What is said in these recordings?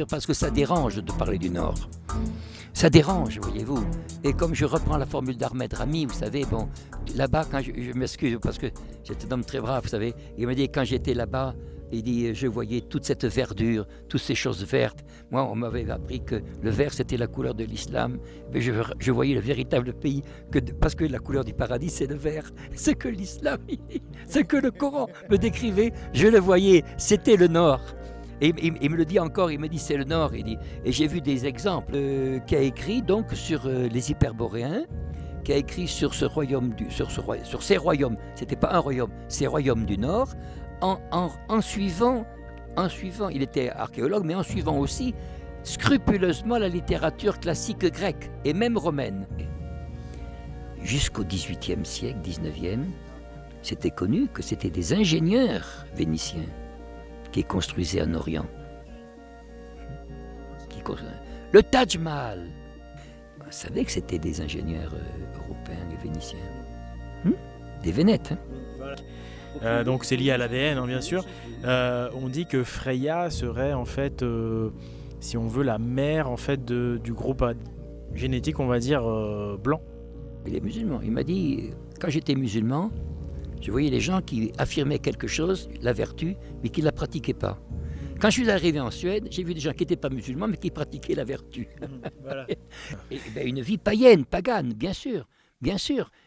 Parce que ça dérange de parler du Nord. Ça dérange, voyez-vous. Et comme je reprends la formule d'Ahmed Rami, vous savez, bon, là-bas, quand je m'excuse parce que j'étais un homme très brave, vous savez, il m'a dit, quand j'étais là-bas, il dit, je voyais toute cette verdure, toutes ces choses vertes. Moi, on m'avait appris que le vert, c'était la couleur de l'islam. Mais je voyais le véritable pays, parce que la couleur du paradis, c'est le vert. Ce que l'islam, ce que le Coran me décrivait, je le voyais, c'était le Nord. Et il me le dit encore, il me dit c'est le Nord. Il dit, et j'ai vu des exemples qu'il a écrit donc sur les Hyperboréens, qui a écrit sur ce royaume sur ces royaumes. C'était pas un royaume, ces royaumes du Nord, en suivant, il était archéologue, mais en suivant aussi scrupuleusement la littérature classique grecque et même romaine. Jusqu'au XVIIIe siècle, XIXe, c'était connu que c'était des ingénieurs vénitiens qui construisait en Orient. Le Taj Mahal. Vous savez que c'était des ingénieurs européens et vénitiens. Des Vénètes. Donc c'est lié à l'ADN, hein, bien sûr. On dit que Freya serait en fait, si on veut, la mère en fait du groupe génétique, on va dire, blanc. Il est musulman. Il m'a dit, quand j'étais musulman, je voyais les gens qui affirmaient quelque chose, la vertu, mais qui ne la pratiquaient pas. Quand je suis arrivé en Suède, j'ai vu des gens qui n'étaient pas musulmans, mais qui pratiquaient la vertu. Voilà. Et, une vie païenne, pagane, bien sûr,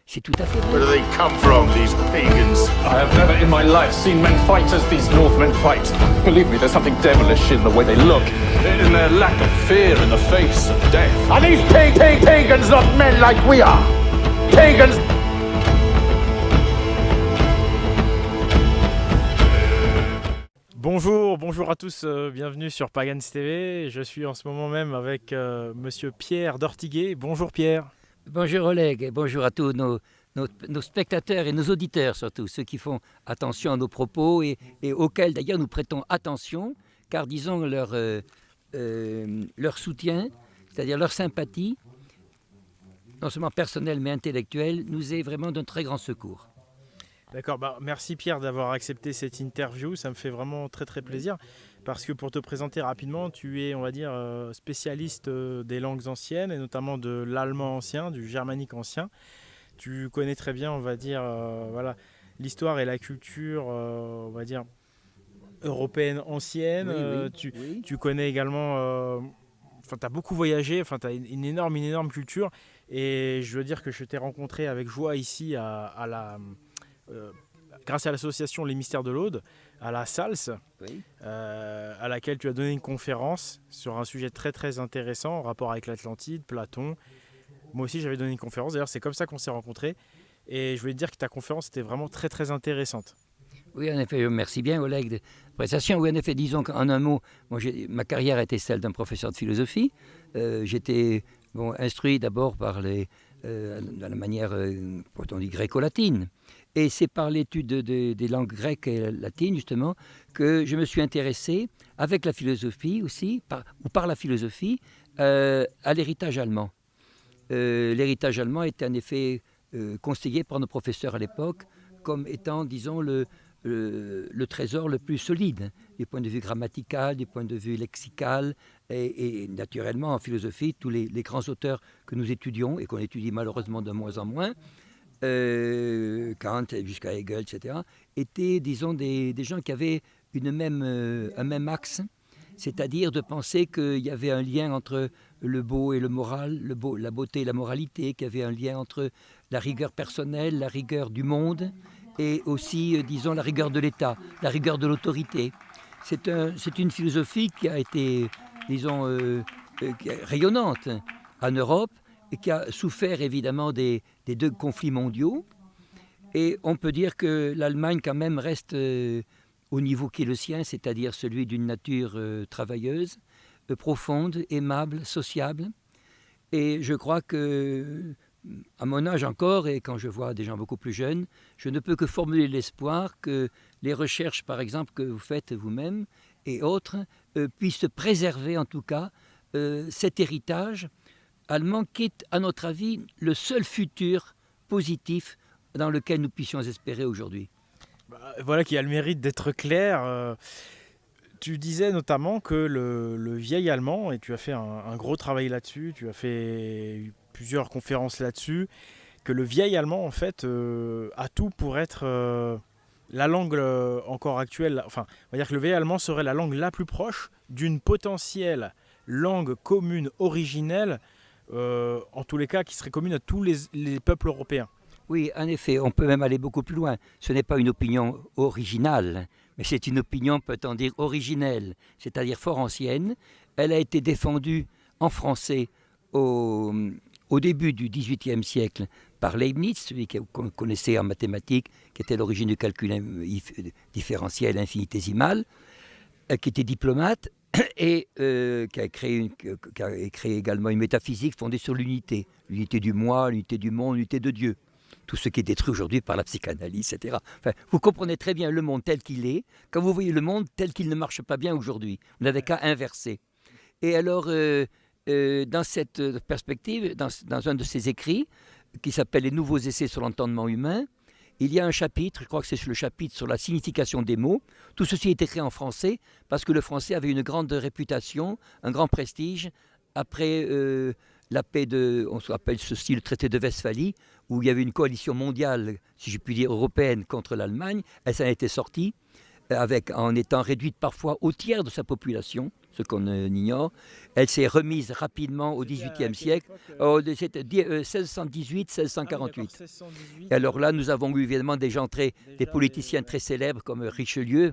c'est tout à fait vrai. Where do they come from, these pagans? I have never in my life seen men fight as these Northmen fight. Believe me, there's something devilish in the way they look, in their lack of fear in the face of death. Are these pagans not men like we are? Pagans! Bonjour à tous, bienvenue sur Pagans TV. Je suis en ce moment même avec monsieur Pierre d'Ortiguet. Bonjour Pierre. Bonjour Oleg et bonjour à tous nos spectateurs et nos auditeurs surtout, ceux qui font attention à nos propos et auxquels d'ailleurs nous prêtons attention, car disons leur soutien, c'est-à-dire leur sympathie, non seulement personnelle mais intellectuelle, nous est vraiment d'un très grand secours. D'accord, merci Pierre d'avoir accepté cette interview, ça me fait vraiment très très plaisir parce que pour te présenter rapidement, tu es on va dire spécialiste des langues anciennes et notamment de l'allemand ancien, du germanique ancien. Tu connais très bien on va dire l'histoire et la culture on va dire européenne ancienne. Oui. Tu connais également, tu as beaucoup voyagé, tu as une énorme culture et je veux dire que je t'ai rencontré avec joie ici grâce à l'association Les Mystères de l'Aude, à la SALS, à laquelle tu as donné une conférence sur un sujet très très intéressant en rapport avec l'Atlantide, Platon. Moi aussi j'avais donné une conférence, d'ailleurs c'est comme ça qu'on s'est rencontrés et je voulais te dire que ta conférence était vraiment très très intéressante. Oui, en effet, merci bien Oleg de prestation. Oui, en effet, disons qu'en un mot, ma carrière était celle d'un professeur de philosophie. J'étais instruit d'abord par la manière, on dit gréco-latine. Et c'est par l'étude des langues grecques et latines, justement, que je me suis intéressé, avec la philosophie aussi, par la philosophie, à l'héritage allemand. L'héritage allemand était en effet conseillé par nos professeurs à l'époque comme étant, disons, le trésor le plus solide, du point de vue grammatical, du point de vue lexical, et naturellement en philosophie, tous les grands auteurs que nous étudions, et qu'on étudie malheureusement de moins en moins, Kant jusqu'à Hegel, etc., étaient, disons, des gens qui avaient un même axe, c'est-à-dire de penser qu'il y avait un lien entre le beau et le moral, la beauté et la moralité, qu'il y avait un lien entre la rigueur personnelle, la rigueur du monde, et aussi, disons, la rigueur de l'État, la rigueur de l'autorité. C'est une philosophie qui a été, disons, rayonnante en Europe, et qui a souffert évidemment des deux conflits mondiaux. Et on peut dire que l'Allemagne quand même reste au niveau qui est le sien, c'est-à-dire celui d'une nature travailleuse, profonde, aimable, sociable. Et je crois que, à mon âge encore, et quand je vois des gens beaucoup plus jeunes, je ne peux que formuler l'espoir que les recherches, par exemple, que vous faites vous-même et autres, puissent préserver en tout cas cet héritage allemand qui est, à notre avis, le seul futur positif dans lequel nous puissions espérer aujourd'hui. Voilà qui a le mérite d'être clair. Tu disais notamment que le vieil allemand, et tu as fait un gros travail là-dessus, tu as fait plusieurs conférences là-dessus, que le vieil allemand, en fait, a tout pour être la langue encore actuelle. Enfin, on va dire que le vieil allemand serait la langue la plus proche d'une potentielle langue commune originelle, en tous les cas, qui serait commune à tous les peuples européens. Oui, en effet, on peut même aller beaucoup plus loin. Ce n'est pas une opinion originale, mais c'est une opinion, peut-on dire, originelle, c'est-à-dire fort ancienne. Elle a été défendue en français au début du XVIIIe siècle par Leibniz, celui qu'on connaissait en mathématiques, qui était l'origine du calcul différentiel infinitésimal, qui était diplomate et qui a créé également une métaphysique fondée sur l'unité du moi, l'unité du monde, l'unité de Dieu. Tout ce qui est détruit aujourd'hui par la psychanalyse, etc. Enfin, vous comprenez très bien le monde tel qu'il est, quand vous voyez le monde tel qu'il ne marche pas bien aujourd'hui. Vous n'avez qu'à inverser. Et alors, dans cette perspective, dans un de ses écrits, qui s'appelle « Les nouveaux essais sur l'entendement humain », il y a un chapitre, je crois que c'est le chapitre sur la signification des mots. Tout ceci est écrit en français, parce que le français avait une grande réputation, un grand prestige, après la paix on appelle ceci le traité de Westphalie, où il y avait une coalition mondiale, si je puis dire, européenne contre l'Allemagne. Elle s'en était sortie, en étant réduite parfois au tiers de sa population, ce qu'on ignore. Elle s'est remise rapidement au XVIIIe siècle, c'était 1618-1648. Et alors là, nous avons eu évidemment des politiciens très célèbres comme Richelieu,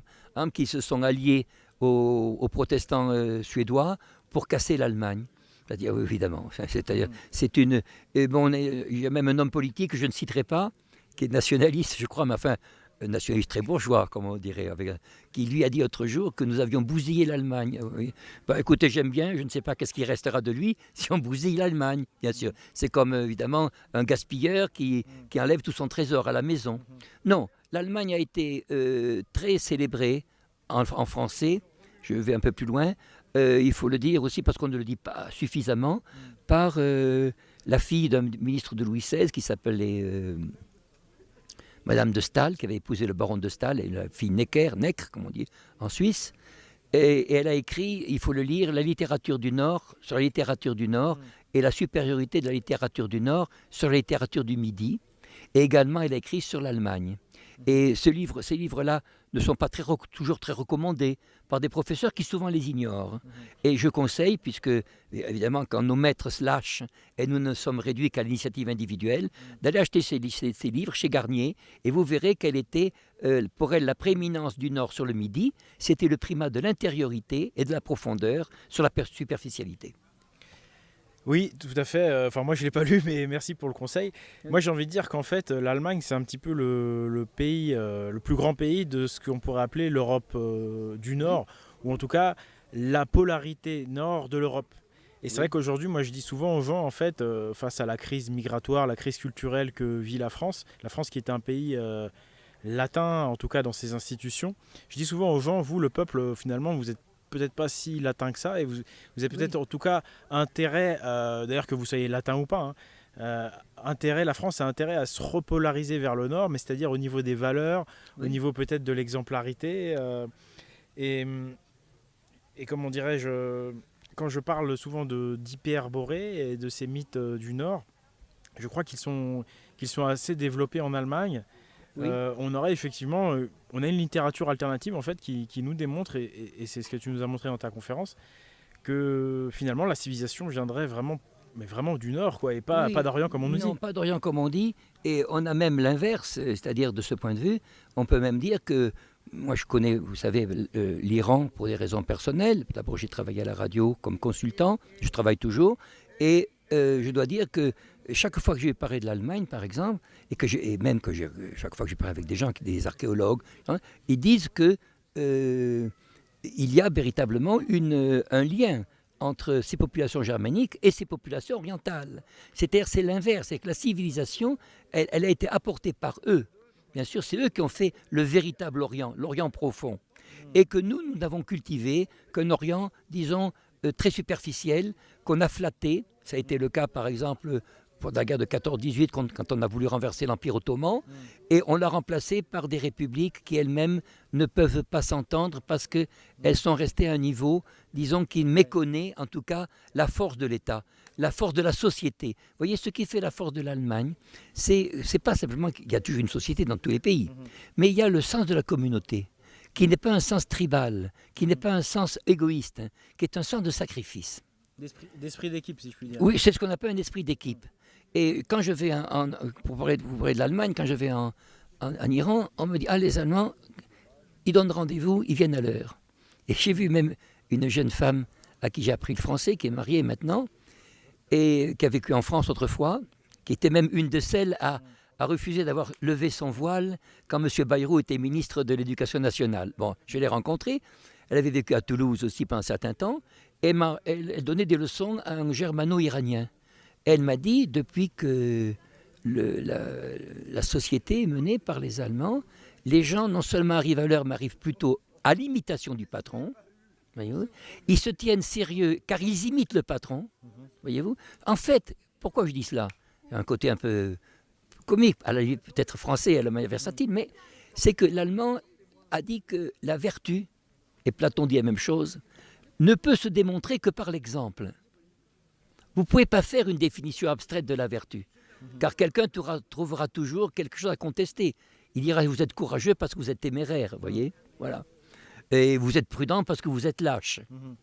qui se sont alliés aux protestants suédois pour casser l'Allemagne. C'est-à-dire, oui, évidemment. C'est-à-dire, il y a même un homme politique que je ne citerai pas, qui est nationaliste, je crois, mais enfin, un nationaliste très bourgeois, comme on dirait, qui lui a dit l'autre jour que nous avions bousillé l'Allemagne. Oui. Écoutez, j'aime bien, je ne sais pas qu'est-ce qui restera de lui si on bousille l'Allemagne, bien sûr. C'est comme, évidemment, un gaspilleur qui enlève tout son trésor à la maison. Non, l'Allemagne a été très célébrée en français, je vais un peu plus loin, il faut le dire aussi parce qu'on ne le dit pas suffisamment, par la fille d'un ministre de Louis XVI qui s'appelait Madame de Staël, qui avait épousé le baron de Staël, et la fille Necker, comme on dit en Suisse. Et elle a écrit, il faut le lire, la littérature du Nord, sur la littérature du Nord, et la supériorité de la littérature du Nord sur la littérature du Midi. Et également, elle a écrit sur l'Allemagne. Et ces livres-là ne sont pas toujours très recommandés par des professeurs qui souvent les ignorent. Et je conseille, puisque évidemment quand nos maîtres se lâchent et nous ne sommes réduits qu'à l'initiative individuelle, d'aller acheter ces livres chez Garnier et vous verrez quelle était pour elle la prééminence du Nord sur le Midi, c'était le primat de l'intériorité et de la profondeur sur la superficialité. Oui, tout à fait. Enfin, moi, je ne l'ai pas lu, mais merci pour le conseil. Moi, j'ai envie de dire qu'en fait, l'Allemagne, c'est un petit peu le pays, le plus grand pays de ce qu'on pourrait appeler l'Europe du Nord, ou en tout cas, la polarité nord de l'Europe. Et c'est vrai qu'aujourd'hui, moi, je dis souvent aux gens, en fait, face à la crise migratoire, la crise culturelle que vit la France qui est un pays latin, en tout cas dans ses institutions, je dis souvent aux gens, vous, le peuple, finalement, vous êtes peut-être pas si latin que ça, et vous avez peut-être en tout cas intérêt, d'ailleurs que vous soyez latin ou pas, la France a intérêt à se repolariser vers le nord, mais c'est-à-dire au niveau des valeurs, au niveau peut-être de l'exemplarité, et comment dirais-je, quand je parle souvent d'hyperborée et de ces mythes du nord, je crois qu'ils sont assez développés en Allemagne. Oui. On aurait effectivement, on a une littérature alternative en fait qui nous démontre, et c'est ce que tu nous as montré dans ta conférence, que finalement la civilisation viendrait vraiment du Nord, quoi, et pas d'Orient comme on nous dit. Non, pas d'Orient comme on dit, et on a même l'inverse, c'est-à-dire de ce point de vue, on peut même dire que, moi je connais, vous savez, l'Iran pour des raisons personnelles. D'abord j'ai travaillé à la radio comme consultant, je travaille toujours, et je dois dire que chaque fois que je vais parler de l'Allemagne, par exemple, chaque fois que je parle avec des gens, des archéologues, ils disent que il y a véritablement un lien entre ces populations germaniques et ces populations orientales. C'est-à-dire, c'est l'inverse, c'est que la civilisation, elle a été apportée par eux. Bien sûr, c'est eux qui ont fait le véritable Orient, l'Orient profond. Et que nous n'avons cultivé qu'un Orient, disons, très superficiel, qu'on a flatté. Ça a été le cas, par exemple, pour la guerre de 14-18, quand on a voulu renverser l'Empire ottoman, et on l'a remplacé par des républiques qui elles-mêmes ne peuvent pas s'entendre parce qu'elles sont restées à un niveau, disons, qui méconnaît en tout cas la force de l'État, la force de la société. Vous voyez, ce qui fait la force de l'Allemagne, c'est pas simplement qu'il y a toujours une société dans tous les pays, mais il y a le sens de la communauté, qui n'est pas un sens tribal, qui n'est pas un sens égoïste, qui est un sens de sacrifice. D'esprit d'équipe, si je puis dire. Oui, c'est ce qu'on appelle un esprit d'équipe. Et quand je vais, vous parlez de l'Allemagne, quand je vais en Iran, on me dit, les Allemands, ils donnent rendez-vous, ils viennent à l'heure. Et j'ai vu même une jeune femme à qui j'ai appris le français, qui est mariée maintenant, et qui a vécu en France autrefois, qui était même une de celles à refuser d'avoir levé son voile quand M. Bayrou était ministre de l'Éducation nationale. Bon, je l'ai rencontrée, elle avait vécu à Toulouse aussi pendant un certain temps, et elle donnait des leçons à un germano-iranien. Elle m'a dit, depuis que la société est menée par les Allemands, les gens non seulement arrivent à l'heure, mais arrivent plutôt à l'imitation du patron. Voyez-vous, ils se tiennent sérieux car ils imitent le patron. Voyez-vous. En fait, pourquoi je dis cela? Il y a un côté un peu comique, à la limite peut-être français, à la manière versatile, mais c'est que l'Allemand a dit que la vertu, et Platon dit la même chose, ne peut se démontrer que par l'exemple. Vous ne pouvez pas faire une définition abstraite de la vertu, car quelqu'un trouvera toujours quelque chose à contester. Il dira, vous êtes courageux parce que vous êtes téméraire, vous voyez, voilà. Et vous êtes prudent parce que vous êtes lâche,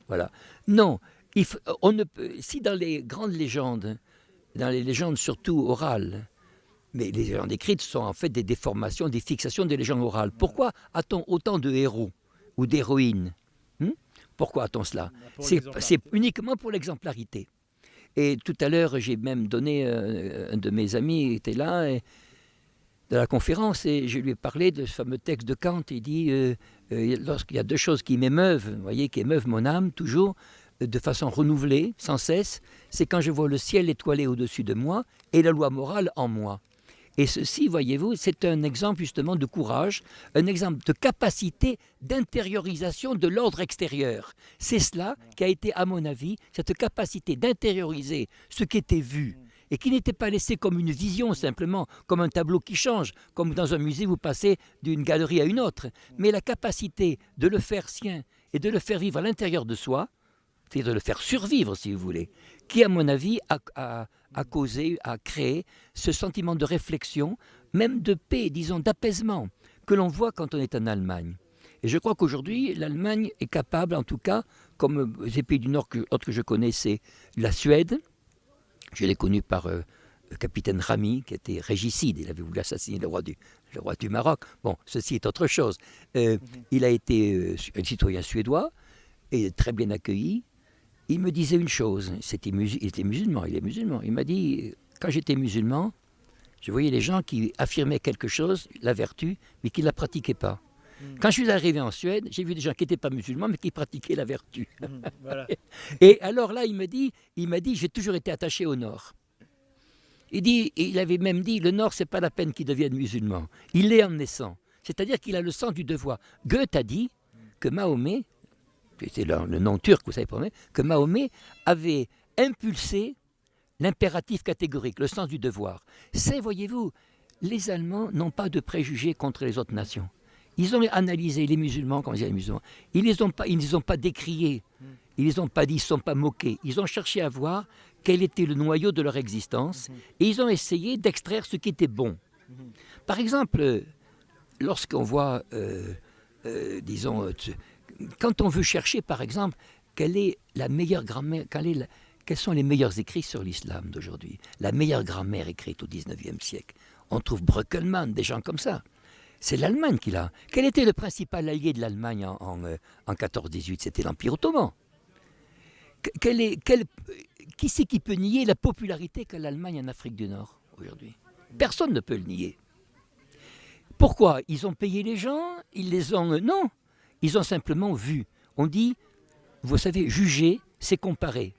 voilà. Non, si dans les grandes légendes, dans les légendes surtout orales, mais les légendes écrites sont en fait des déformations, des fixations des légendes orales. Pourquoi a-t-on autant de héros ou d'héroïnes? Pourquoi a-t-on cela? C'est uniquement pour l'exemplarité. Et tout à l'heure, j'ai même donné, un de mes amis était là, de la conférence, et je lui ai parlé de ce fameux texte de Kant. Il dit, lorsqu'il y a deux choses qui m'émeuvent, vous voyez, qui émeuvent mon âme toujours, de façon renouvelée, sans cesse, c'est quand je vois le ciel étoilé au-dessus de moi et la loi morale en moi. Et ceci, voyez-vous, c'est un exemple justement de courage, un exemple de capacité d'intériorisation de l'ordre extérieur. C'est cela qui a été, à mon avis, cette capacité d'intérioriser ce qui était vu et qui n'était pas laissé comme une vision simplement, comme un tableau qui change, comme dans un musée vous passez d'une galerie à une autre, mais la capacité de le faire sien et de le faire vivre à l'intérieur de soi, c'est-à-dire de le faire survivre, si vous voulez, qui, à mon avis, a causé, a créé ce sentiment de réflexion, même de paix, disons, d'apaisement, que l'on voit quand on est en Allemagne. Et je crois qu'aujourd'hui, l'Allemagne est capable, en tout cas, comme les pays du Nord, autres que je connais, c'est la Suède. Je l'ai connu par le capitaine Rami, qui était régicide. Il avait voulu assassiner le roi du Maroc. Bon, ceci est autre chose. Il a été un citoyen suédois et très bien accueilli. Il me disait une chose, il était musulman, il est musulman. Il m'a dit, quand j'étais musulman, je voyais les gens qui affirmaient quelque chose, la vertu, mais qui ne la pratiquaient pas. Quand je suis arrivé en Suède, j'ai vu des gens qui n'étaient pas musulmans, mais qui pratiquaient la vertu. Voilà. Et alors là, il m'a dit, j'ai toujours été attaché au Nord. Il avait même dit, le Nord, ce n'est pas la peine qu'il devienne musulman. Il l'est en naissant. C'est-à-dire qu'il a le sens du devoir. Goethe a dit que Mahomet, c'est le nom turc, vous savez pour moi, que Mahomet avait impulsé l'impératif catégorique, le sens du devoir. C'est, voyez-vous, les Allemands n'ont pas de préjugés contre les autres nations. Ils ont analysé les musulmans, comment dire les musulmans, ils ne les ont pas décriés, ils ne les ont pas dit, ils ne se sont pas moqués. Ils ont cherché à voir quel était le noyau de leur existence et ils ont essayé d'extraire ce qui était bon. Par exemple, lorsqu'on voit, disons, quand on veut chercher, par exemple, quelle est la meilleure grammaire, quels sont les meilleurs écrits sur l'islam d'aujourd'hui, la meilleure grammaire écrite au XIXe siècle, on trouve Brückelmann, des gens comme ça. C'est l'Allemagne qui l'a. Quel était le principal allié de l'Allemagne en 14-18? C'était l'Empire ottoman. Qui c'est qui peut nier la popularité qu'a l'Allemagne en Afrique du Nord aujourd'hui? Personne ne peut le nier. Pourquoi? Ils ont payé les gens? Ils les ont... Non, ils ont simplement vu. On dit, vous savez, juger, c'est comparer.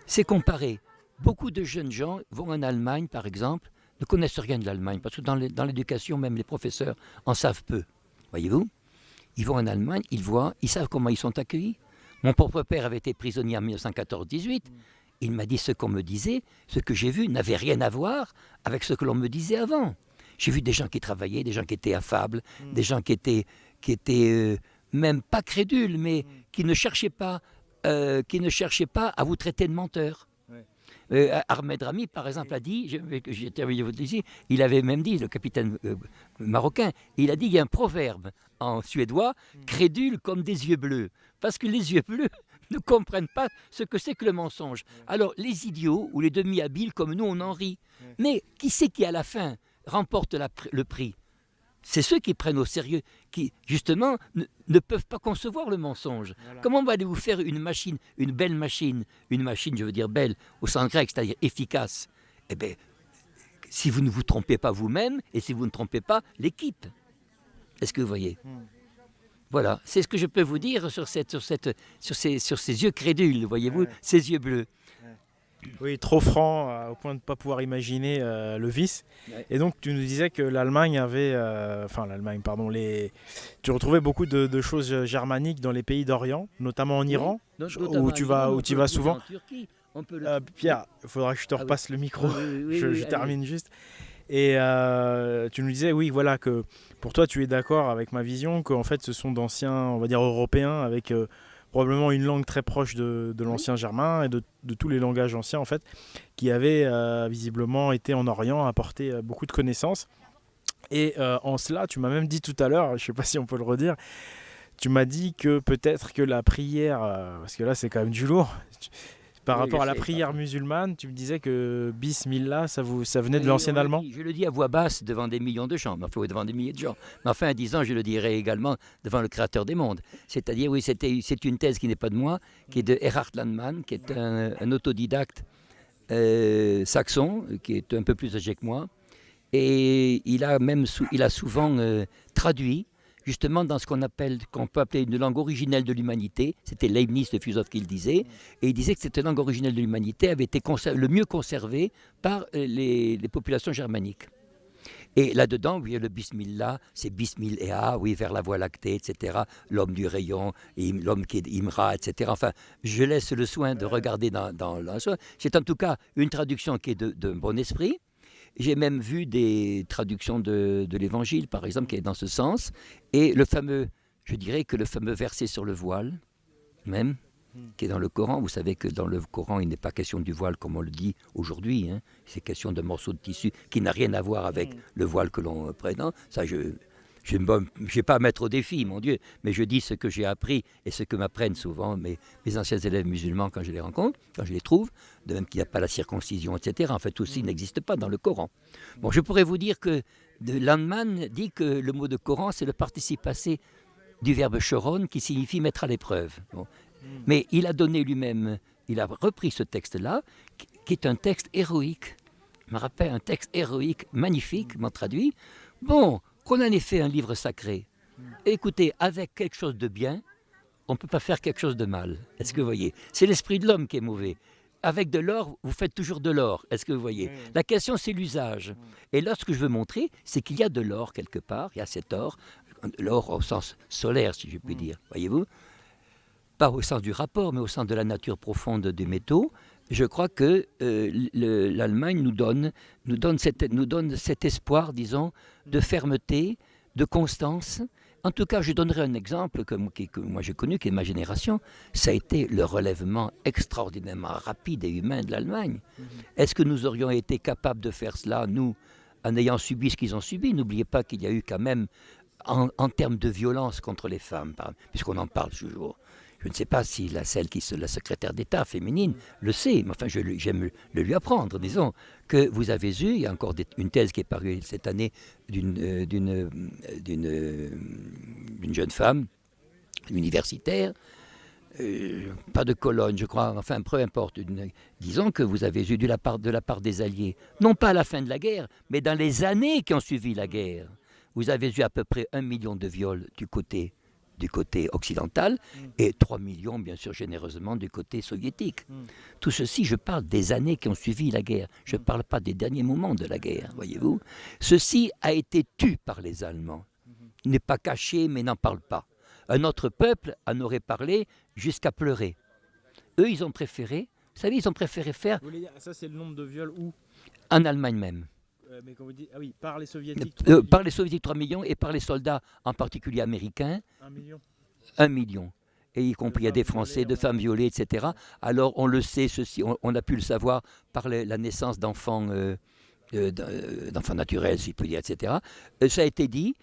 C'est comparer. Beaucoup de jeunes gens vont en Allemagne, par exemple, ne connaissent rien de l'Allemagne, parce que dans l'éducation, même les professeurs en savent peu. Voyez-vous? Ils vont en Allemagne, ils voient, ils savent comment ils sont accueillis. Mon propre père avait été prisonnier en 1914-18, il m'a dit ce qu'on me disait, ce que j'ai vu n'avait rien à voir avec ce que l'on me disait avant. J'ai vu des gens qui travaillaient, des gens qui étaient affables, des gens qui étaient même pas crédules, mais qui ne cherchaient pas à vous traiter de menteur. Ahmed Rami, par exemple, a dit, j'ai terminé votre ici, il avait même dit, le capitaine marocain, il a dit, il y a un proverbe en suédois, crédule comme des yeux bleus, parce que les yeux bleus ne comprennent pas ce que c'est que le mensonge. Alors, les idiots ou les demi-habiles comme nous, on en rit. Mais qui c'est qui, à la fin, remporte le prix? C'est ceux qui prennent au sérieux, qui, justement, ne peuvent pas concevoir le mensonge. Voilà. Comment allez-vous faire une machine, une belle machine, une machine, je veux dire belle, au sens grec, c'est-à-dire efficace? Eh bien, si vous ne vous trompez pas vous-même, et si vous ne trompez pas l'équipe. Est-ce que vous voyez? Voilà, c'est ce que je peux vous dire sur ces yeux crédules, voyez-vous, ces yeux bleus. Oui, trop franc au point de ne pas pouvoir imaginer le vice. Ouais. Et donc tu nous disais que l'Allemagne avait... tu retrouvais beaucoup de choses germaniques dans les pays d'Orient, notamment en Iran, où tu vas souvent. Pierre, il faudra que je te repasse le micro, je termine juste. Et tu nous disais, oui, voilà, que pour toi tu es d'accord avec ma vision, qu'en fait ce sont d'anciens, on va dire, européens avec... probablement une langue très proche de l'ancien germain et de tous les langages anciens en fait, qui avaient visiblement été en Orient, apporté beaucoup de connaissances. Et en cela, tu m'as même dit tout à l'heure, je ne sais pas si on peut le redire, tu m'as dit que peut-être que la prière, parce que là c'est quand même du lourd, par rapport à la prière musulmane, tu me disais que Bismillah, ça venait de l'ancien allemand. Je le dis à voix basse devant des millions de gens, devant des milliers de gens. Mais enfin, à 10 ans, je le dirai également devant le Créateur des mondes. C'est-à-dire, oui, c'est une thèse qui n'est pas de moi, qui est de Erhard Landmann, qui est un autodidacte saxon, qui est un peu plus âgé que moi. Et il a souvent traduit, justement dans ce qu'on peut appeler une langue originelle de l'humanité. C'était Leibniz, le philosophe, qui le disait. Et il disait que cette langue originelle de l'humanité avait été le mieux conservée par les populations germaniques. Et là-dedans, oui, le Bismillah, c'est Bismillah, oui, vers la voie lactée, etc. L'homme du rayon, l'homme qui est Imra, etc. Enfin, je laisse le soin de regarder dans la chose. C'est en tout cas une traduction qui est de bon esprit. J'ai même vu des traductions de l'Évangile, par exemple, qui est dans ce sens. Et je dirais que le fameux verset sur le voile, même, qui est dans le Coran. Vous savez que dans le Coran, il n'est pas question du voile comme on le dit aujourd'hui. Hein. C'est question d'un morceau de tissu qui n'a rien à voir avec le voile que l'on prétend. Ça, je n'ai pas à mettre au défi, mon Dieu, mais je dis ce que j'ai appris et ce que m'apprennent souvent mes anciens élèves musulmans quand je les rencontre, quand je les trouve, de même qu'il n'y a pas la circoncision, etc. En fait, tout ceci n'existe pas dans le Coran. Bon, je pourrais vous dire que Landmann dit que le mot de Coran, c'est le participe passé du verbe choron, qui signifie mettre à l'épreuve. Bon. Mais il a donné lui-même, il a repris ce texte-là, qui est un texte héroïque. Je me rappelle, un texte héroïque, magnifiquement traduit. Bon, qu'on en ait fait un livre sacré. Écoutez, avec quelque chose de bien, on ne peut pas faire quelque chose de mal. Est-ce que vous voyez? C'est l'esprit de l'homme qui est mauvais. Avec de l'or, vous faites toujours de l'or. Est-ce que vous voyez? La question, c'est l'usage. Et là, ce que je veux montrer, c'est qu'il y a de l'or quelque part. Il y a cet or, l'or au sens solaire, si je puis dire. Voyez-vous? Pas au sens du rapport, mais au sens de la nature profonde des métaux. Je crois que l'Allemagne nous donne cet espoir, disons, de fermeté, de constance. En tout cas, je donnerai un exemple que moi j'ai connu, qui est de ma génération. Ça a été le relèvement extraordinairement rapide et humain de l'Allemagne. Est-ce que nous aurions été capables de faire cela, nous, en ayant subi ce qu'ils ont subi? N'oubliez pas qu'il y a eu quand même, en termes de violence contre les femmes, puisqu'on en parle toujours. Je ne sais pas si la secrétaire d'État féminine le sait, mais enfin j'aime le lui apprendre, disons, que vous avez eu, il y a encore une thèse qui est parue cette année d'une jeune femme universitaire, pas de Cologne, je crois, enfin peu importe, disons que vous avez eu de la part des Alliés, non pas à la fin de la guerre, mais dans les années qui ont suivi la guerre, vous avez eu à peu près 1 million de viols du côté occidental et 3 millions, bien sûr, généreusement du côté soviétique. Tout ceci, je parle des années qui ont suivi la guerre. Je ne parle pas des derniers moments de la guerre, voyez-vous. Ceci a été tu par les Allemands. Il n'est pas caché, mais n'en parle pas. Un autre peuple en aurait parlé jusqu'à pleurer. Eux, ils ont préféré Vous savez, ils ont préféré faire Vous voulez dire, ça c'est le nombre de viols où en Allemagne même. mais quand vous dites, ah oui, par les soviétiques, Par les soviétiques 3 millions et par les soldats, en particulier américains, 1 million. 1 million. Et y compris, il y a des Français, de femmes violées, etc. Alors, on le sait, on a pu le savoir par la naissance d'enfants d'enfants naturels, si je peux dire, etc. Ça a été dit,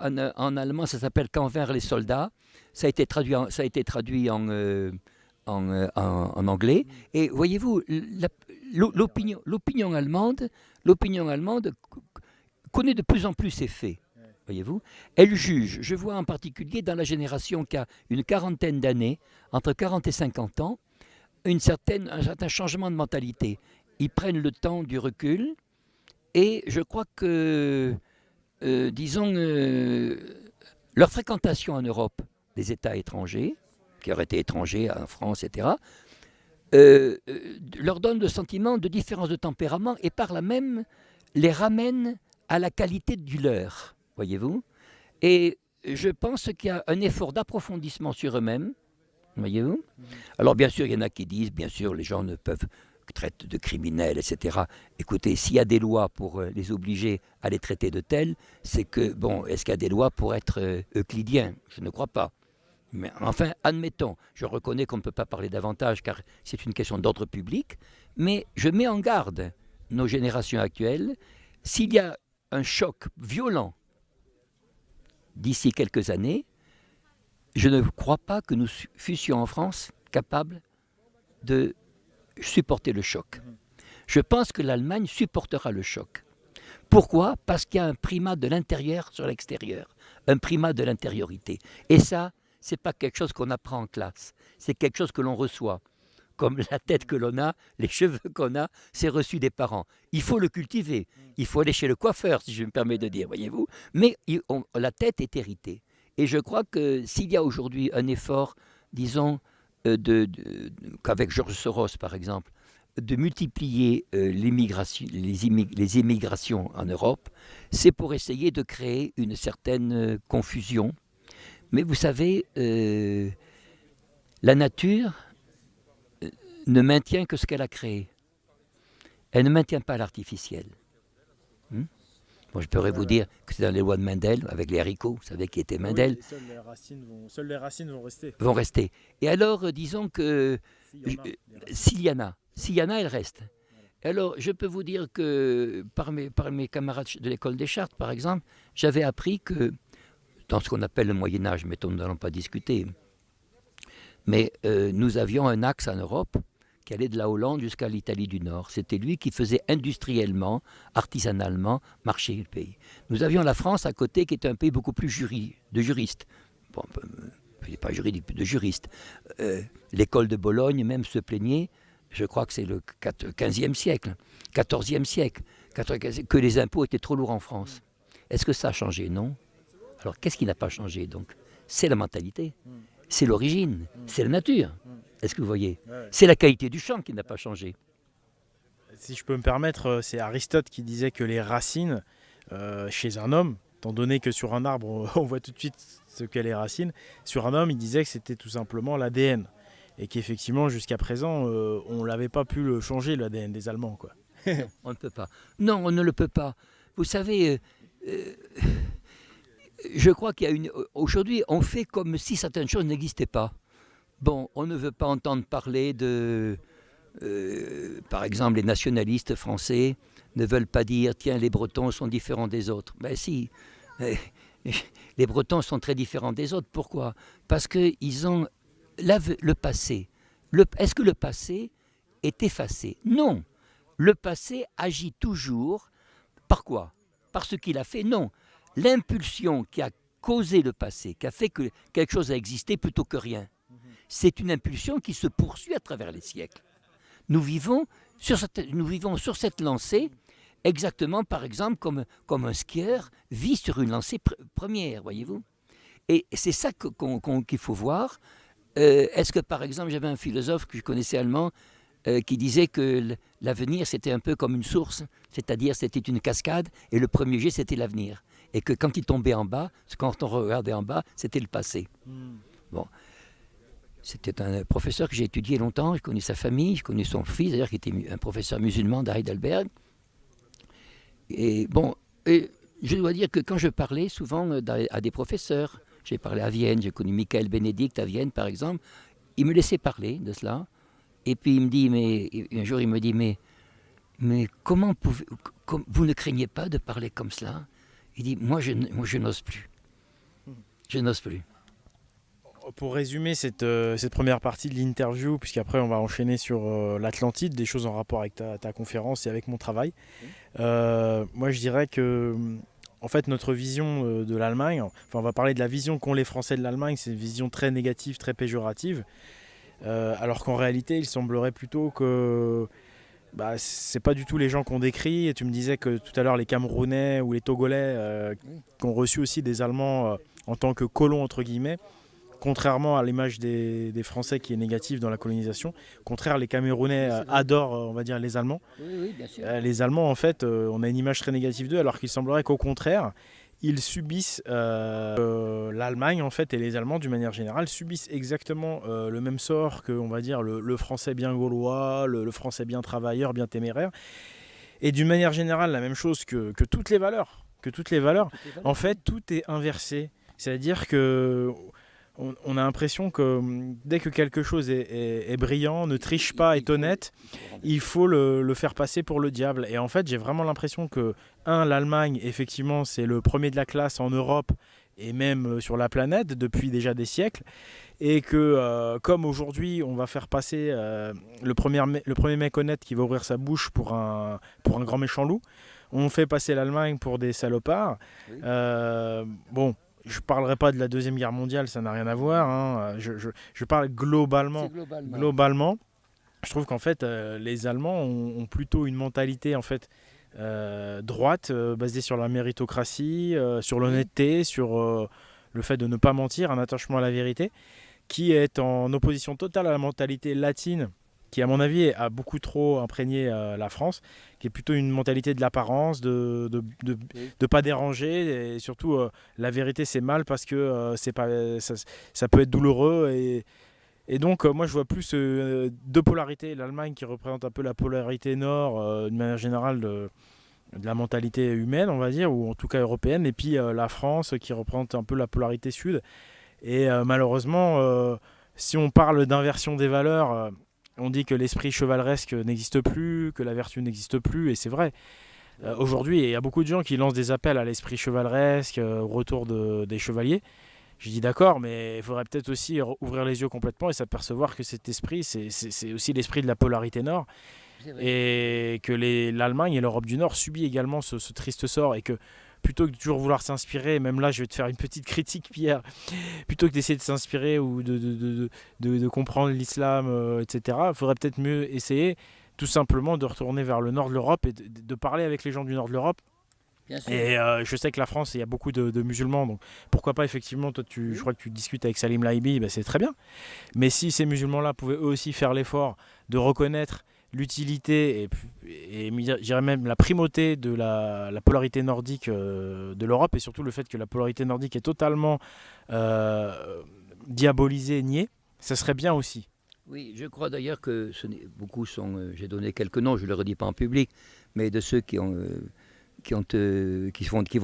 en allemand, ça s'appelle Quand vinrent les soldats. Ça a été traduit en anglais. Et voyez-vous, l'opinion allemande connaît de plus en plus ces faits. Voyez-vous, elle juge, je vois en particulier dans la génération qui a une quarantaine d'années, entre 40 et 50 ans, un certain changement de mentalité. Ils prennent le temps du recul et je crois que, leur fréquentation en Europe des États étrangers, qui auraient été étrangers en France, etc., leur donne le sentiment de différence de tempérament et par là même les ramène à la qualité du leur. Voyez-vous? Et je pense qu'il y a un effort d'approfondissement sur eux-mêmes. Voyez-vous? Alors bien sûr, il y en a qui disent, bien sûr, les gens ne peuvent traiter de criminels, etc. Écoutez, s'il y a des lois pour les obliger à les traiter de tels, c'est que, bon, est-ce qu'il y a des lois pour être euclidiens? Je ne crois pas. Mais enfin, admettons, je reconnais qu'on ne peut pas parler davantage car c'est une question d'ordre public, mais je mets en garde nos générations actuelles, s'il y a un choc violent d'ici quelques années, je ne crois pas que nous fussions en France capables de supporter le choc. Je pense que l'Allemagne supportera le choc. Pourquoi? Parce qu'il y a un primat de l'intérieur sur l'extérieur, un primat de l'intériorité. Et ça, ce n'est pas quelque chose qu'on apprend en classe, c'est quelque chose que l'on reçoit. Comme la tête que l'on a, les cheveux qu'on a, c'est reçu des parents. Il faut le cultiver, il faut aller chez le coiffeur, si je me permets de dire, voyez-vous. Mais la tête est héritée. Et je crois que s'il y a aujourd'hui un effort, disons, qu'avec George Soros, par exemple, de multiplier les immigrations en Europe, c'est pour essayer de créer une certaine confusion. Mais vous savez, la nature ne maintient que ce qu'elle a créé. Elle ne maintient pas l'artificiel. Bon, je pourrais vous dire que c'est dans les lois de Mendel, avec les haricots, vous savez qui était Mendel. Oui, seules les racines vont rester. Vont rester. Et alors, disons que s'il y en a, elle reste. Alors, je peux vous dire que par mes camarades de l'école des Chartes, par exemple, j'avais appris que, dans ce qu'on appelle le Moyen-Âge, mais nous n'allons pas discuter, mais nous avions un axe en Europe qui allait de la Hollande jusqu'à l'Italie du Nord. C'était lui qui faisait industriellement, artisanalement, marcher le pays. Nous avions la France à côté qui était un pays beaucoup plus de juristes. Bon, pas juridique, de juristes. L'école de Bologne même se plaignait, je crois que c'est le 15e siècle, 14e siècle, que les impôts étaient trop lourds en France. Est-ce que ça a changé? Non. Alors qu'est-ce qui n'a pas changé donc? C'est la mentalité, c'est l'origine, c'est la nature. Est-ce que vous voyez? C'est la qualité du chant qui n'a pas changé. Si je peux me permettre, c'est Aristote qui disait que les racines chez un homme, étant donné que sur un arbre on voit tout de suite ce qu'est les racines, sur un homme il disait que c'était tout simplement l'ADN. Et qu'effectivement jusqu'à présent on n'avait pas pu le changer, l'ADN des Allemands, quoi. On ne peut pas. Non, on ne le peut pas. Vous savez, je crois aujourd'hui on fait comme si certaines choses n'existaient pas. Bon, on ne veut pas entendre parler de... par exemple, les nationalistes français ne veulent pas dire « tiens, les Bretons sont différents des autres ». Ben si, les Bretons sont très différents des autres. Pourquoi? Parce qu'ils ont le passé. Est-ce que le passé est effacé? Non. Le passé agit toujours. Par quoi? Par ce qu'il a fait? Non. L'impulsion qui a causé le passé, qui a fait que quelque chose a existé plutôt que rien, c'est une impulsion qui se poursuit à travers les siècles. Nous vivons sur cette lancée exactement, par exemple, comme un skieur vit sur une lancée première, voyez-vous. Et c'est ça qu'il faut voir. Est-ce que, par exemple, j'avais un philosophe que je connaissais allemand qui disait que l'avenir, c'était un peu comme une source, c'est-à-dire c'était une cascade, et le premier jet, c'était l'avenir. Et que quand il tombait en bas, quand on regardait en bas, c'était le passé. Bon. C'était un professeur que j'ai étudié longtemps, je connais sa famille, je connais son fils, d'ailleurs, qui était un professeur musulman d'Heidelberg. Et bon, je dois dire que quand je parlais souvent à des professeurs, j'ai parlé à Vienne, j'ai connu Michael Benedict à Vienne, par exemple, il me laissait parler de cela. Et puis il me dit, un jour il me dit, mais comment vous ne craignez pas de parler comme cela? Il dit, moi je n'ose plus. Je n'ose plus. Pour résumer cette première partie de l'interview, puisqu'après on va enchaîner sur l'Atlantide, des choses en rapport avec ta conférence et avec mon travail, moi je dirais que en fait notre vision de l'Allemagne, enfin on va parler de la vision qu'ont les Français de l'Allemagne, c'est une vision très négative, très péjorative, alors qu'en réalité il semblerait plutôt que c'est pas du tout les gens qu'on décrit. Et tu me disais que tout à l'heure les Camerounais ou les Togolais qui ont reçu aussi des Allemands en tant que colons entre guillemets, contrairement à l'image des Français qui est négative dans la colonisation, au contraire les Camerounais adorent on va dire les Allemands. Oui, bien sûr. Les Allemands en fait on a une image très négative d'eux, alors qu'il semblerait qu'au contraire ils subissent l'Allemagne en fait, et les Allemands d'une manière générale subissent exactement le même sort que on va dire le Français bien gaulois, le Français bien travailleur, bien téméraire, et d'une manière générale la même chose que toutes les valeurs. En fait tout est inversé, c'est-à-dire que on a l'impression que dès que quelque chose est brillant, ne triche pas, est honnête, il faut le faire passer pour le diable. Et en fait, j'ai vraiment l'impression que, l'Allemagne, effectivement, c'est le premier de la classe en Europe et même sur la planète depuis déjà des siècles. Et que, comme aujourd'hui, on va faire passer le premier mec honnête qui va ouvrir sa bouche pour un grand méchant loup, on fait passer l'Allemagne pour des salopards. Oui. Je ne parlerai pas de la Deuxième Guerre mondiale, ça n'a rien à voir. Hein. Je parle globalement. Globalement, je trouve qu'en fait, les Allemands ont plutôt une mentalité en fait, droite, basée sur la méritocratie, sur l'honnêteté, sur le fait de ne pas mentir, un attachement à la vérité, qui est en opposition totale à la mentalité latine, qui à mon avis a beaucoup trop imprégné la France, qui est plutôt une mentalité de l'apparence, de pas déranger, et surtout la vérité c'est mal parce que ça peut être douloureux, et donc moi je vois plus deux polarités, l'Allemagne qui représente un peu la polarité nord d'une manière générale de la mentalité humaine on va dire, ou en tout cas européenne, et puis la France qui représente un peu la polarité sud, et malheureusement si on parle d'inversion des valeurs, on dit que l'esprit chevaleresque n'existe plus, que la vertu n'existe plus, et c'est vrai. Aujourd'hui, il y a beaucoup de gens qui lancent des appels à l'esprit chevaleresque, au retour des chevaliers. J'ai dit d'accord, mais il faudrait peut-être aussi ouvrir les yeux complètement et s'apercevoir que cet esprit, c'est aussi l'esprit de la polarité nord. Et que l'Allemagne et l'Europe du Nord subit également ce triste sort, et que plutôt que de toujours vouloir s'inspirer, même là je vais te faire une petite critique Pierre, plutôt que d'essayer de s'inspirer ou de comprendre l'islam, etc., il faudrait peut-être mieux essayer tout simplement de retourner vers le nord de l'Europe et de parler avec les gens du nord de l'Europe. Et je sais que la France, il y a beaucoup de musulmans, donc pourquoi pas effectivement, toi je crois que tu discutes avec Salim Laibi, c'est très bien. Mais si ces musulmans-là pouvaient eux aussi faire l'effort de reconnaître l'utilité et je dirais même la primauté de la polarité nordique de l'Europe, et surtout le fait que la polarité nordique est totalement diabolisée, niée, ça serait bien aussi. Oui, je crois d'ailleurs que beaucoup sont, j'ai donné quelques noms, je ne le redis pas en public, mais de ceux qui vont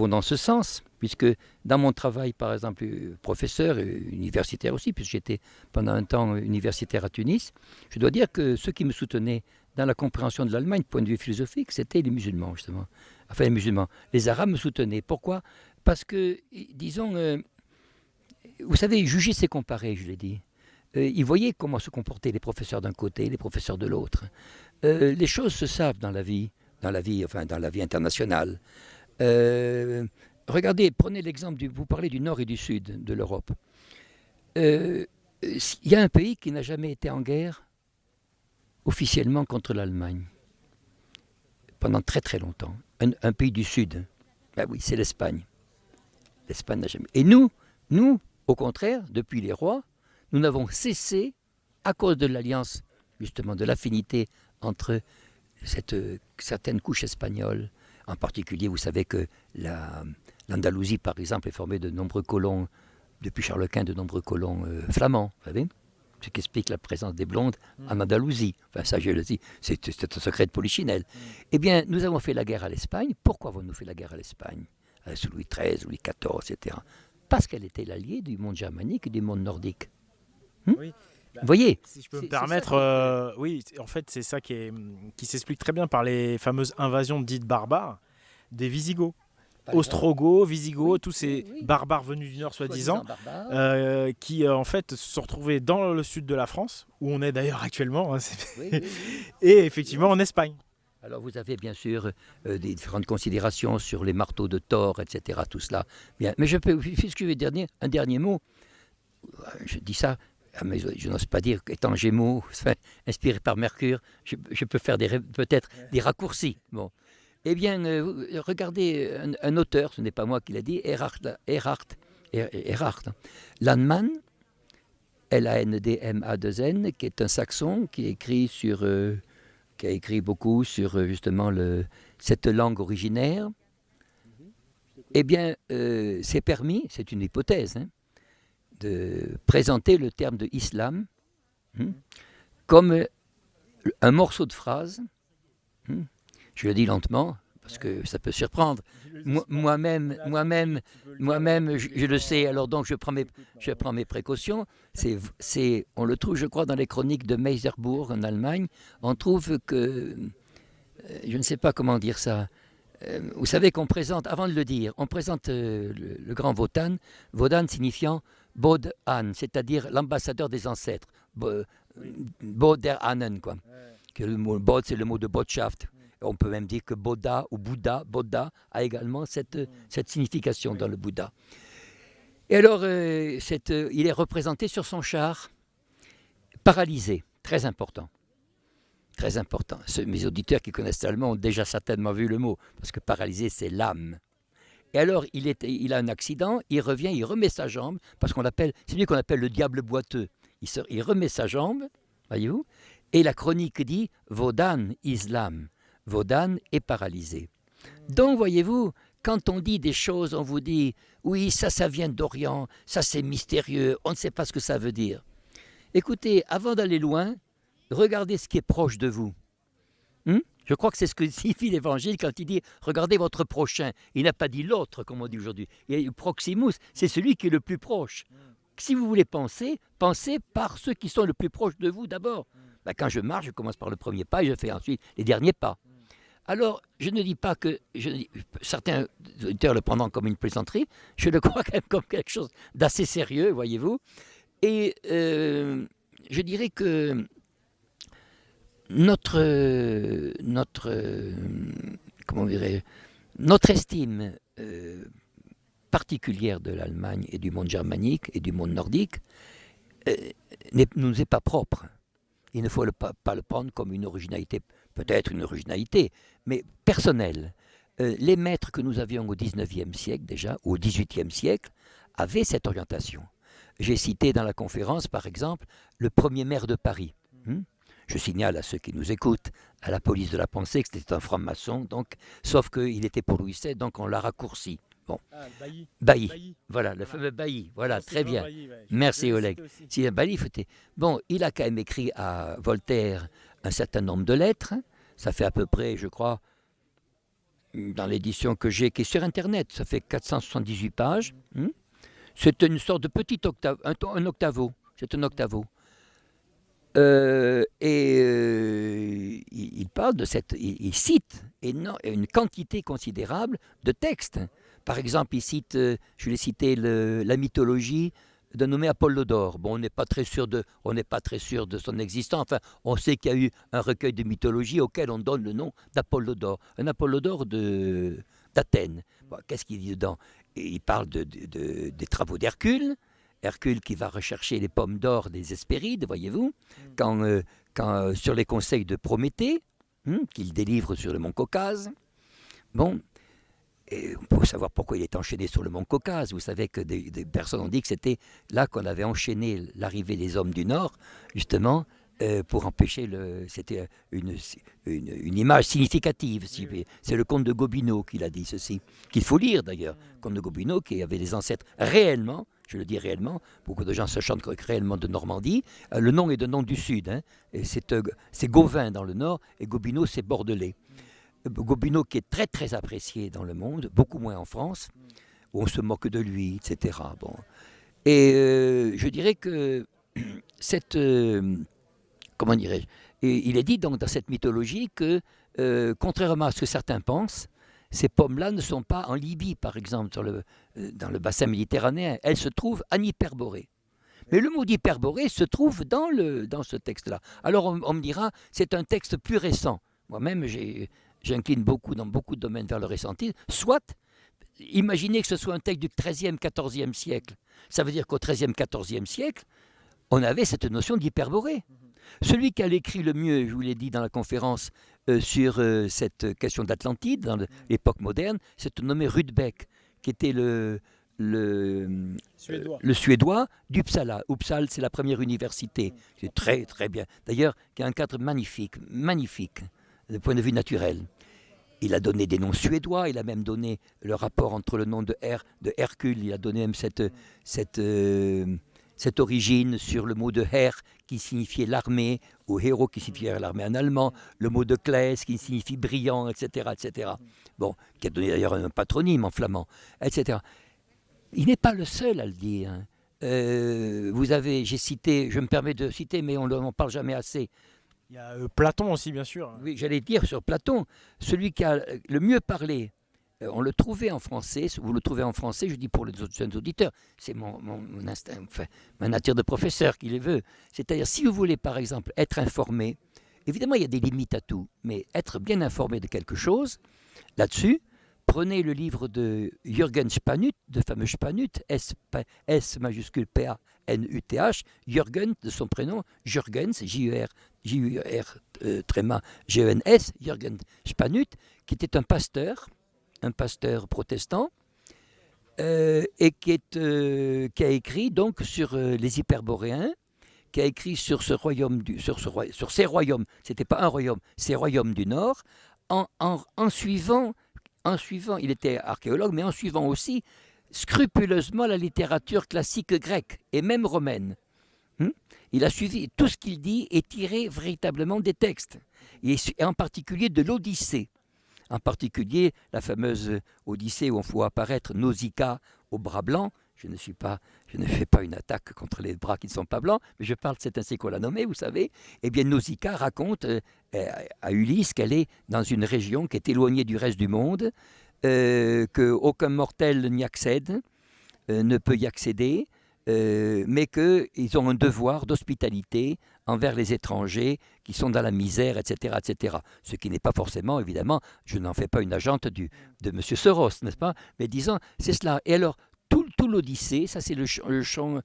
dans ce sens, puisque dans mon travail, par exemple, professeur et universitaire aussi, puisque j'étais pendant un temps universitaire à Tunis, je dois dire que ceux qui me soutenaient dans la compréhension de l'Allemagne, point de vue philosophique, c'était les musulmans, justement. Enfin, les musulmans. Les Arabes me soutenaient. Pourquoi ? Parce que, disons, vous savez, juger, c'est comparer, je l'ai dit. Ils voyaient comment se comportaient les professeurs d'un côté, les professeurs de l'autre. Les choses se savent dans la vie internationale. Regardez, prenez l'exemple, vous parlez du nord et du sud de l'Europe. Il y a un pays qui n'a jamais été en guerre officiellement contre l'Allemagne, pendant très très longtemps. Un pays du sud, oui, c'est l'Espagne. L'Espagne n'a jamais... Et nous, au contraire, depuis les rois, nous n'avons cessé, à cause de l'alliance, justement, de l'affinité entre certaines couches espagnoles. En particulier, vous savez que l'Andalousie, par exemple, est formée de nombreux colons, depuis Charles Quint, de nombreux colons flamands, vous savez. ce qui explique la présence des blondes en Andalousie. Enfin, ça, je le dis, c'est un secret de Polichinelle. Eh bien, nous avons fait la guerre à l'Espagne. Pourquoi avons-nous fait la guerre à l'Espagne sous Louis XIII, Louis XIV, etc. Parce qu'elle était l'alliée du monde germanique et du monde nordique. Oui. Vous voyez, Si je peux me permettre, oui, en fait, c'est ça qui s'explique très bien par les fameuses invasions dites barbares des Visigoths. Ostrogoths, Visigoths, tous ces barbares venus du Nord, soi-disant, qui en fait se sont retrouvés dans le sud de la France, où on est d'ailleurs actuellement, hein, et effectivement en Espagne. Alors vous avez bien sûr des différentes considérations sur les marteaux de Thor, etc. Tout cela. Bien. Mais puisque je vais dire un dernier mot, je dis ça, mais je n'ose pas dire qu'étant Gémeaux, inspiré par Mercure, je peux faire peut-être des raccourcis. Bon. Eh bien, regardez un auteur, ce n'est pas moi qui l'a dit, Erhard Landmann, Landman-2N, qui est un saxon qui a écrit beaucoup sur justement cette langue originaire. Eh bien, c'est permis, c'est une hypothèse, de présenter le terme de islam comme un morceau de phrase. Je le dis lentement parce que ça peut surprendre. Moi-même, je le sais. Alors donc, je prends mes précautions. On le trouve, je crois, dans les chroniques de Meiserbourg en Allemagne. On trouve que, je ne sais pas comment dire ça. Vous savez qu'on présente, avant de le dire, on présente le grand Wodan. Wodan signifiant Bod-An, c'est-à-dire l'ambassadeur des ancêtres. Bod-der-Ahnen, quoi. Que le mot Bod, c'est le mot de Botschaft. On peut même dire que Bouddha ou Bouddha a également cette signification dans le Bouddha. Et alors, il est représenté sur son char, paralysé, très important. Très important. Mes auditeurs qui connaissent l'allemand ont déjà certainement vu le mot, parce que paralysé, c'est l'âme. Et alors, il a un accident, il revient, il remet sa jambe, parce c'est lui qu'on appelle le diable boiteux. Il remet sa jambe, voyez-vous, et la chronique dit « Wodan Islam ». Wodan est paralysé. Donc, voyez-vous, quand on dit des choses, on vous dit « Oui, ça vient d'Orient, ça c'est mystérieux, on ne sait pas ce que ça veut dire ». Écoutez, avant d'aller loin, regardez ce qui est proche de vous. Je crois que c'est ce que signifie l'Évangile quand il dit « Regardez votre prochain ». Il n'a pas dit l'autre, comme on dit aujourd'hui. Et Proximus, c'est celui qui est le plus proche. Si vous voulez penser, pensez par ceux qui sont le plus proches de vous d'abord. Quand je marche, je commence par le premier pas et je fais ensuite les derniers pas. Alors, je ne dis pas que... certains auditeurs le prendront comme une plaisanterie, je le crois quand même comme quelque chose d'assez sérieux, voyez-vous. Et je dirais que notre estime particulière de l'Allemagne et du monde germanique et du monde nordique ne nous est pas propre. Il ne faut pas le prendre comme une originalité, peut-être une originalité, mais personnelle. Les maîtres que nous avions au XIXe siècle déjà, ou au XVIIIe siècle, avaient cette orientation. J'ai cité dans la conférence, par exemple, le premier maire de Paris. Je signale à ceux qui nous écoutent, à la police de la pensée, que c'était un franc-maçon, donc, sauf qu'il était pour Louis XVI, donc on l'a raccourci. Bon. Bailly. Voilà, le fameux Bailly. Voilà, très bien. Bailly, ouais. Merci Oleg. Si un Bailly, bon, il a quand même écrit à Voltaire un certain nombre de lettres. Ça fait à peu près, je crois, dans l'édition que j'ai, qui est sur Internet, ça fait 478 pages. C'est une sorte de petit octave, un octavo. C'est un octavo. Il parle de il cite une quantité considérable de textes. Par exemple, il cite, je l'ai cité, la mythologie d'un nommé Apollodore. Bon, on n'est pas très sûr de son existence. Enfin, on sait qu'il y a eu un recueil de mythologie auquel on donne le nom d'Apollodore. Un Apollodore d'Athènes. Bon, qu'est-ce qu'il dit dedans? Il parle des travaux d'Hercule. Hercule qui va rechercher les pommes d'or des Hespérides, voyez-vous, quand sur les conseils de Prométhée, qu'il délivre sur le mont Caucase. Bon, et on peut savoir pourquoi il est enchaîné sur le mont Caucase. Vous savez que des personnes ont dit que c'était là qu'on avait enchaîné l'arrivée des hommes du Nord, justement, pour empêcher c'était une image significative. C'est le comte de Gobineau qui l'a dit ceci, qu'il faut lire d'ailleurs. Le comte de Gobineau qui avait des ancêtres réellement je le dis réellement, beaucoup de gens se chantent réellement de Normandie. Le nom est de nom du sud, hein, et c'est Gauvin dans le nord, et Gobineau c'est Bordelais. Gobineau qui est très très apprécié dans le monde, beaucoup moins en France, où on se moque de lui, etc. Bon. Et je dirais que cette... comment dirais-je, et il est dit donc dans cette mythologie que, contrairement à ce que certains pensent, ces pommes-là ne sont pas en Libye, par exemple, dans le bassin méditerranéen. Elles se trouvent en Hyperborée. Mais le mot d'Hyperborée se trouve dans ce texte-là. Alors on me dira, c'est un texte plus récent. Moi-même, j'incline beaucoup dans beaucoup de domaines vers le récentisme. Soit, imaginez que ce soit un texte du XIIIe, XIVe siècle. Ça veut dire qu'au XIIIe, XIVe siècle, on avait cette notion d'Hyperborée. Celui qui a écrit le mieux, je vous l'ai dit dans la conférence, sur cette question d'Atlantide, dans l'époque moderne, c'est nommé Rudbeck, qui était le Suédois d'Uppsala. Uppsala, c'est la première université. C'est très, très bien. D'ailleurs, qui a un cadre magnifique, magnifique, du point de vue naturel. Il a donné des noms suédois, il a même donné le rapport entre le nom de Hercule, il a donné même cette origine sur le mot de Herr qui signifiait l'armée, ou héros qui signifiait l'armée en allemand, le mot de Claes qui signifie brillant, etc., etc. Bon, qui a donné d'ailleurs un patronyme en flamand, etc. Il n'est pas le seul à le dire. Hein. J'ai cité, je me permets de citer, mais on n'en parle jamais assez. Il y a Platon aussi, bien sûr. Oui, j'allais dire sur Platon, celui qui a le mieux parlé. On le trouvait en français, vous le trouvez en français, je dis pour les autres jeunes auditeurs, c'est mon instinct, enfin, ma nature de professeur qui les veut. C'est-à-dire, si vous voulez par exemple être informé, évidemment il y a des limites à tout, mais être bien informé de quelque chose, là-dessus, prenez le livre de Jürgen Spanut, de fameux Spanut, S majuscule P-A-N-U-T-H, Jürgen, de son prénom, Jürgens, J-U-R, tréma, G-E-N-S, Jürgen Spanut, qui était un pasteur protestant, et qui a écrit donc sur les Hyperboréens, qui a écrit sur ces royaumes, c'était pas un royaume, ces royaumes du Nord, en suivant, il était archéologue, mais en suivant aussi scrupuleusement la littérature classique grecque et même romaine. Il a suivi, tout ce qu'il dit est tiré véritablement des textes, et en particulier de l'Odyssée. En particulier, la fameuse Odyssée où on voit apparaître Nausicaa au bras blanc. Je ne fais pas une attaque contre les bras qui ne sont pas blancs, mais je parle, c'est ainsi qu'on l'a nommé, vous savez. Eh bien, Nausicaa raconte à Ulysse qu'elle est dans une région qui est éloignée du reste du monde, qu'aucun mortel n'y accède, ne peut y accéder, mais qu'ils ont un devoir d'hospitalité envers les étrangers qui sont dans la misère, etc., etc. Ce qui n'est pas forcément, évidemment, je n'en fais pas une agente de M. Soros, n'est-ce pas? Mais disons, c'est cela. Et alors, tout l'Odyssée, ça c'est le chant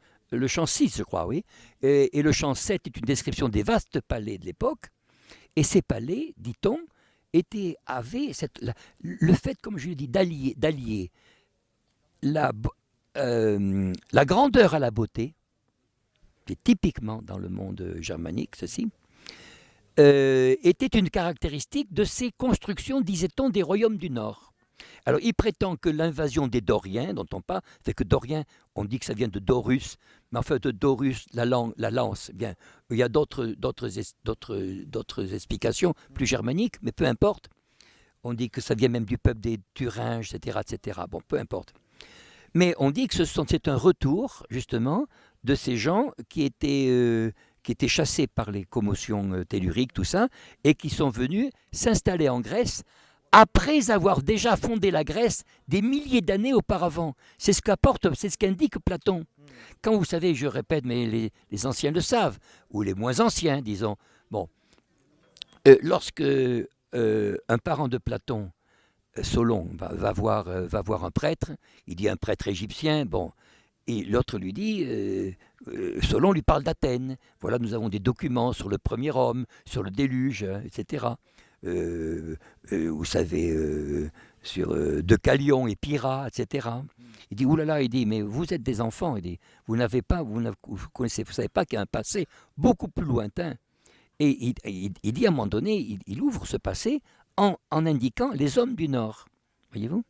6, je crois, oui. Et le chant 7 est une description des vastes palais de l'époque. Et ces palais, dit-on, avaient le fait, comme je l'ai dit, d'allier la grandeur à la beauté, qui est typiquement dans le monde germanique, ceci, était une caractéristique de ces constructions, disait-on, des royaumes du Nord. Alors, il prétend que l'invasion des Doriens, dont on parle, fait que Doriens, on dit que ça vient de Dorus, mais en fait, de Dorus, la lance, bien, il y a d'autres explications plus germaniques, mais peu importe. On dit que ça vient même du peuple des Thuringes, etc., etc. Bon, peu importe. Mais on dit que c'est un retour, justement, de ces gens qui étaient chassés par les commotions telluriques, tout ça, et qui sont venus s'installer en Grèce après avoir déjà fondé la Grèce des milliers d'années auparavant. C'est ce qu'indique Platon. Quand vous savez, je répète, mais les anciens le savent, ou les moins anciens, disons. Bon, lorsque un parent de Platon, Solon, va voir un prêtre, il dit un prêtre égyptien, bon, et l'autre lui dit, Solon lui parle d'Athènes. Voilà, nous avons des documents sur le premier homme, sur le déluge, etc. Vous savez, sur Deucalion et Pyrrha, etc. Il dit, oulala, il dit, mais vous êtes des enfants, il dit, vous ne savez pas qu'il y a un passé beaucoup plus lointain. Et il dit à un moment donné, il ouvre ce passé en indiquant les hommes du Nord. Voyez-vous ?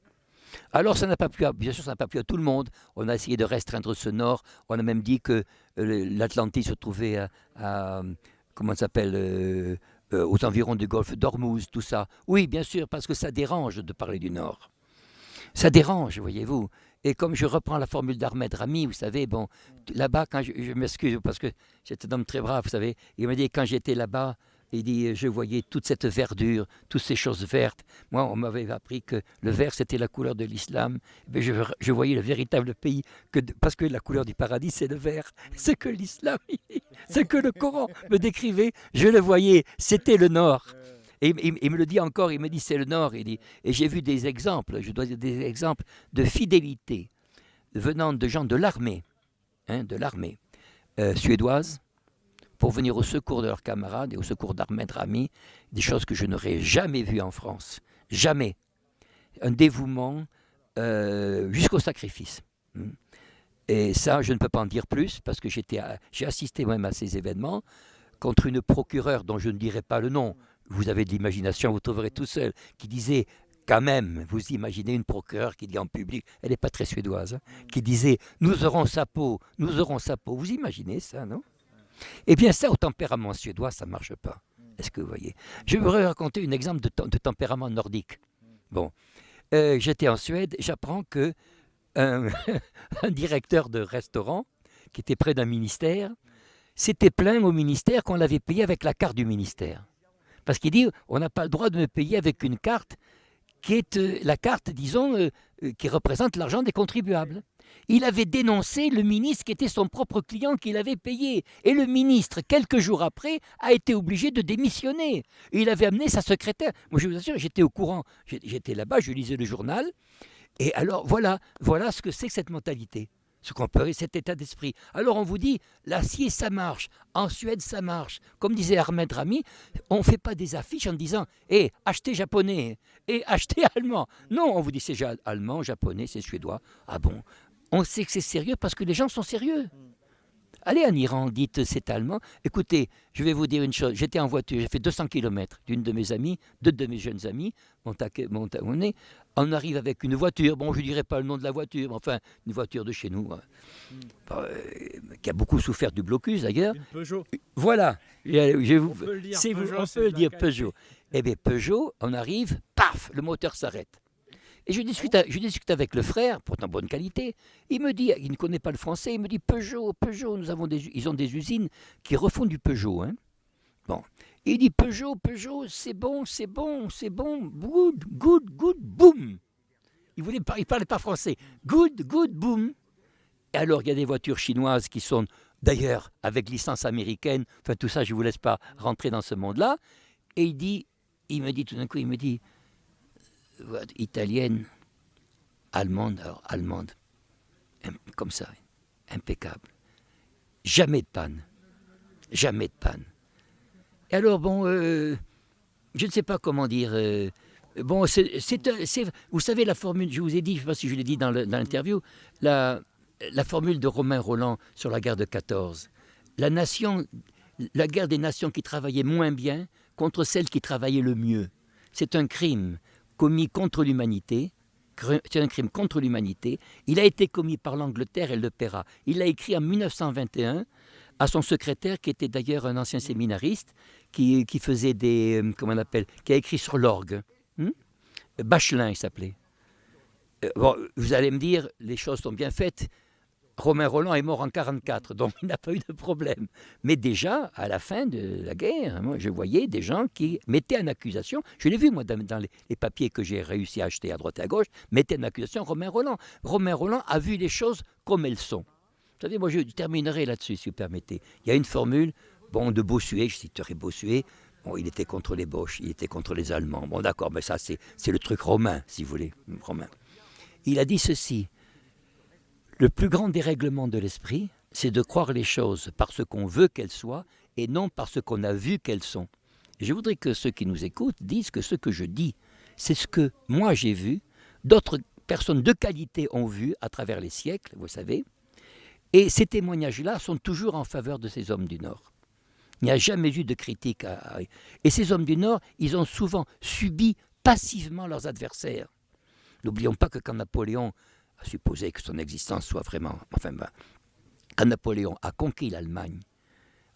Alors, ça n'a pas plu, bien sûr, ça n'a pas plu à tout le monde. On a essayé de restreindre ce nord. On a même dit que l'Atlantique se trouvait comment ça s'appelle, aux environs du golfe d'Ormuz, tout ça. Oui, bien sûr, parce que ça dérange de parler du nord. Ça dérange, voyez-vous. Et comme je reprends la formule d'Ahmed Rami, vous savez, bon, là-bas, quand je m'excuse parce que j'étais un homme très brave, vous savez, il m'a dit, quand j'étais là-bas, il dit, je voyais toute cette verdure, toutes ces choses vertes. Moi, on m'avait appris que le vert, c'était la couleur de l'islam. Mais je voyais le véritable pays, parce que la couleur du paradis, c'est le vert. Ce que l'islam, ce que le Coran me décrivait, je le voyais, c'était le nord. Et il me le dit encore, il me dit c'est le Nord. Il dit, et j'ai vu des exemples, je dois dire des exemples de fidélité venant de gens de l'armée, suédoise, pour venir au secours de leurs camarades et au secours d'Ahmed Rami, des choses que je n'aurais jamais vues en France. Jamais. Un dévouement jusqu'au sacrifice. Et ça, je ne peux pas en dire plus, parce que j'ai assisté moi-même à ces événements contre une procureure dont je ne dirai pas le nom. Vous avez de l'imagination, vous trouverez tout seul, qui disait, quand même, vous imaginez une procureure qui dit en public, elle n'est pas très suédoise, hein, qui disait, nous aurons sa peau, nous aurons sa peau. Vous imaginez ça, non? Eh bien ça, au tempérament suédois, ça ne marche pas. Est-ce que vous voyez? Je voudrais raconter un exemple de tempérament nordique. Bon, j'étais en Suède, j'apprends que un directeur de restaurant, qui était près d'un ministère, s'était plaint au ministère qu'on l'avait payé avec la carte du ministère. Parce qu'il dit, on n'a pas le droit de me payer avec une carte qui est la carte, disons, qui représente l'argent des contribuables. Il avait dénoncé le ministre qui était son propre client qu'il avait payé. Et le ministre, quelques jours après, a été obligé de démissionner. Et il avait amené sa secrétaire. Moi, je vous assure, j'étais au courant. J'étais là-bas, je lisais le journal. Et alors, voilà ce que c'est que cette mentalité. Ce qu'on peut, cet état d'esprit. Alors on vous dit, l'acier ça marche, en Suède ça marche. Comme disait Ahmed Rami, on ne fait pas des affiches en disant achetez japonais, achetez allemand. Non, on vous dit c'est allemand, japonais, c'est suédois. Ah bon? On sait que c'est sérieux parce que les gens sont sérieux. Allez en Iran, dites c'est allemand. Écoutez, je vais vous dire une chose. J'étais en voiture, j'ai fait 200 km d'une de mes amies, deux de mes jeunes amis. On arrive avec une voiture, bon je ne dirais pas le nom de la voiture, mais enfin une voiture de chez nous, qui a beaucoup souffert du blocus d'ailleurs. Une Peugeot. Voilà, on peut le dire, on peut le dire Peugeot. Eh bien Peugeot, on arrive, paf, le moteur s'arrête. Et je discute avec le frère, pourtant bonne qualité. Il me dit, il ne connaît pas le français, il me dit Peugeot, ils ont des usines qui refont du Peugeot. Hein. Bon. Il dit Peugeot, c'est bon, good, boom. Il parlait pas français. Good, boom. Et alors, il y a des voitures chinoises qui sont, d'ailleurs, avec licence américaine. Enfin, tout ça, je ne vous laisse pas rentrer dans ce monde-là. Et il me dit tout d'un coup, italienne, allemande, comme ça, impeccable. Jamais de panne. Et alors, bon, je ne sais pas comment dire. Bon, vous savez, la formule, je vous ai dit, je ne sais pas si je l'ai dit dans l'interview, la formule de Romain Rolland sur la guerre de 14. La guerre des nations qui travaillaient moins bien contre celles qui travaillaient le mieux. C'est un crime commis contre l'humanité. C'est un crime contre l'humanité. Il a été commis par l'Angleterre, elle le paiera. Il l'a écrit en 1921 à son secrétaire, qui était d'ailleurs un ancien séminariste, qui faisait qui a écrit sur l'orgue. Bachelin, il s'appelait. Bon, vous allez me dire, les choses sont bien faites. Romain Rolland est mort en 1944, donc il n'a pas eu de problème. Mais déjà, à la fin de la guerre, moi, je voyais des gens qui mettaient en accusation, je l'ai vu moi dans les papiers que j'ai réussi à acheter à droite et à gauche, mettaient en accusation Romain Rolland. Romain Rolland a vu les choses comme elles sont. Vous savez, moi je terminerai là-dessus, si vous permettez. Il y a une formule, de Bossuet, je citerai Bossuet, il était contre les Boches, il était contre les Allemands. Bon d'accord, mais ça c'est le truc romain, si vous voulez, romain. Il a dit ceci: le plus grand dérèglement de l'esprit, c'est de croire les choses parce qu'on veut qu'elles soient et non parce qu'on a vu qu'elles sont. Et je voudrais que ceux qui nous écoutent disent que ce que je dis, c'est ce que moi j'ai vu, d'autres personnes de qualité ont vu à travers les siècles, vous savez, et ces témoignages-là sont toujours en faveur de ces hommes du Nord. Il n'y a jamais eu de critique. Et ces hommes du Nord, ils ont souvent subi passivement leurs adversaires. N'oublions pas que quand Napoléon, à supposer que son existence soit vraiment... quand Napoléon a conquis l'Allemagne,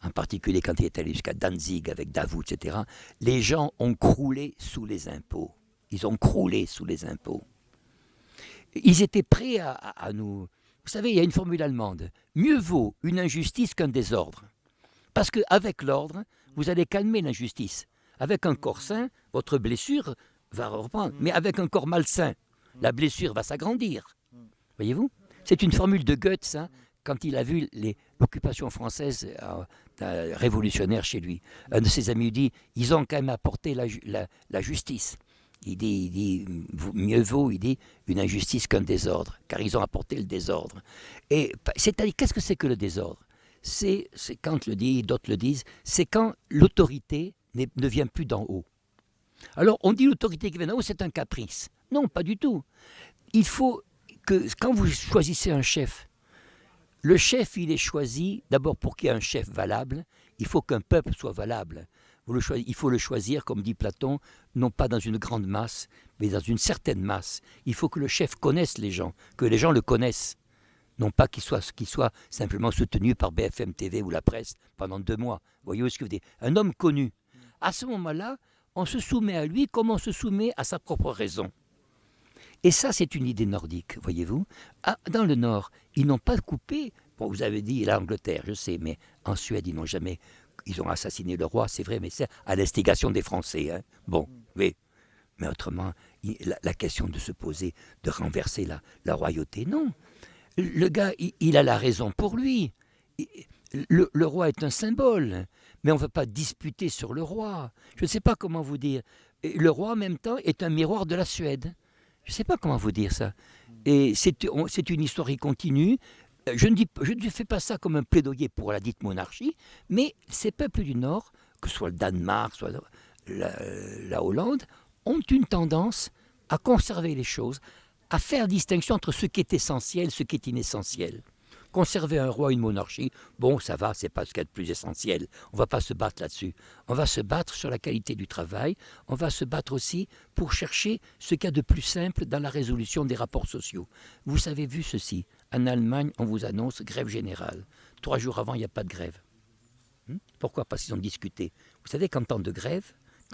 en particulier quand il est allé jusqu'à Danzig avec Davout, etc., les gens ont croulé sous les impôts. Ils ont croulé sous les impôts. Ils étaient prêts à nous... Vous savez, il y a une formule allemande. Mieux vaut une injustice qu'un désordre. Parce qu'avec l'ordre, vous allez calmer l'injustice. Avec un corps sain, votre blessure va reprendre. Mais avec un corps malsain, la blessure va s'agrandir. Voyez-vous? C'est une formule de Goethe, ça, quand il a vu l'occupation française révolutionnaire chez lui. Un de ses amis dit, ils ont quand même apporté la justice. Il dit, mieux vaut, il dit, une injustice qu'un désordre, car ils ont apporté le désordre. Et c'est-à-dire, qu'est-ce que c'est que le désordre? C'est Kant le dit, d'autres le disent, c'est quand l'autorité ne vient plus d'en haut. Alors, on dit l'autorité qui vient d'en haut, c'est un caprice. Non, pas du tout. Il faut que, quand vous choisissez un chef, le chef, il est choisi, d'abord pour qu'il y ait un chef valable, il faut qu'un peuple soit valable. Il faut le choisir, comme dit Platon, non pas dans une grande masse, mais dans une certaine masse. Il faut que le chef connaisse les gens, que les gens le connaissent. Non pas qu'il soit simplement soutenu par BFM TV ou la presse pendant 2 mois. Voyez ce que je veux dire? Un homme connu. À ce moment-là, on se soumet à lui comme on se soumet à sa propre raison. Et ça, c'est une idée nordique, voyez-vous. Dans le Nord, ils n'ont pas coupé. Bon, vous avez dit l'Angleterre, je sais, mais en Suède, ils n'ont jamais... Ils ont assassiné le roi, c'est vrai, mais c'est à l'instigation des Français. Hein. Bon, oui. Mais autrement, la question de se poser, de renverser la royauté, non. Le gars, il a la raison pour lui. Le roi est un symbole, mais on ne va pas disputer sur le roi. Je ne sais pas comment vous dire. Le roi, en même temps, est un miroir de la Suède. Je ne sais pas comment vous dire ça. Et c'est une histoire qui continue. Je ne fais pas ça comme un plaidoyer pour la dite monarchie, mais ces peuples du Nord, que ce soit le Danemark, soit la Hollande, ont une tendance à conserver les choses, à faire distinction entre ce qui est essentiel et ce qui est inessentiel. Conserver un roi, une monarchie, bon, ça va, c'est pas ce qu'il y a de plus essentiel. On ne va pas se battre là-dessus. On va se battre sur la qualité du travail. On va se battre aussi pour chercher ce qu'il y a de plus simple dans la résolution des rapports sociaux. Vous avez vu ceci. En Allemagne, on vous annonce grève générale. 3 jours avant, il n'y a pas de grève. Pourquoi? Parce qu'ils ont discuté. Vous savez qu'en temps de grève,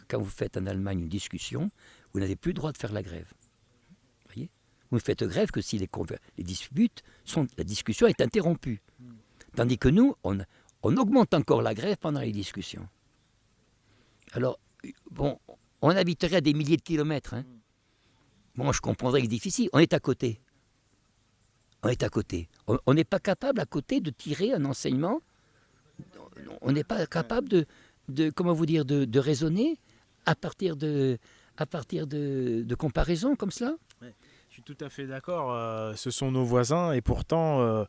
quand vous faites en Allemagne une discussion, vous n'avez plus le droit de faire la grève. Voyez? Vous ne faites grève que si les disputes la discussion est interrompue. Tandis que nous, on augmente encore la grève pendant les discussions. Alors, bon, on habiterait à des milliers de kilomètres. Hein. Bon, je comprendrais que c'est difficile. On est à côté. On est à côté. On n'est pas capable à côté de tirer un enseignement. On n'est pas capable de raisonner à partir de comparaisons comme cela. Ouais, je suis tout à fait d'accord. Ce sont nos voisins et pourtant,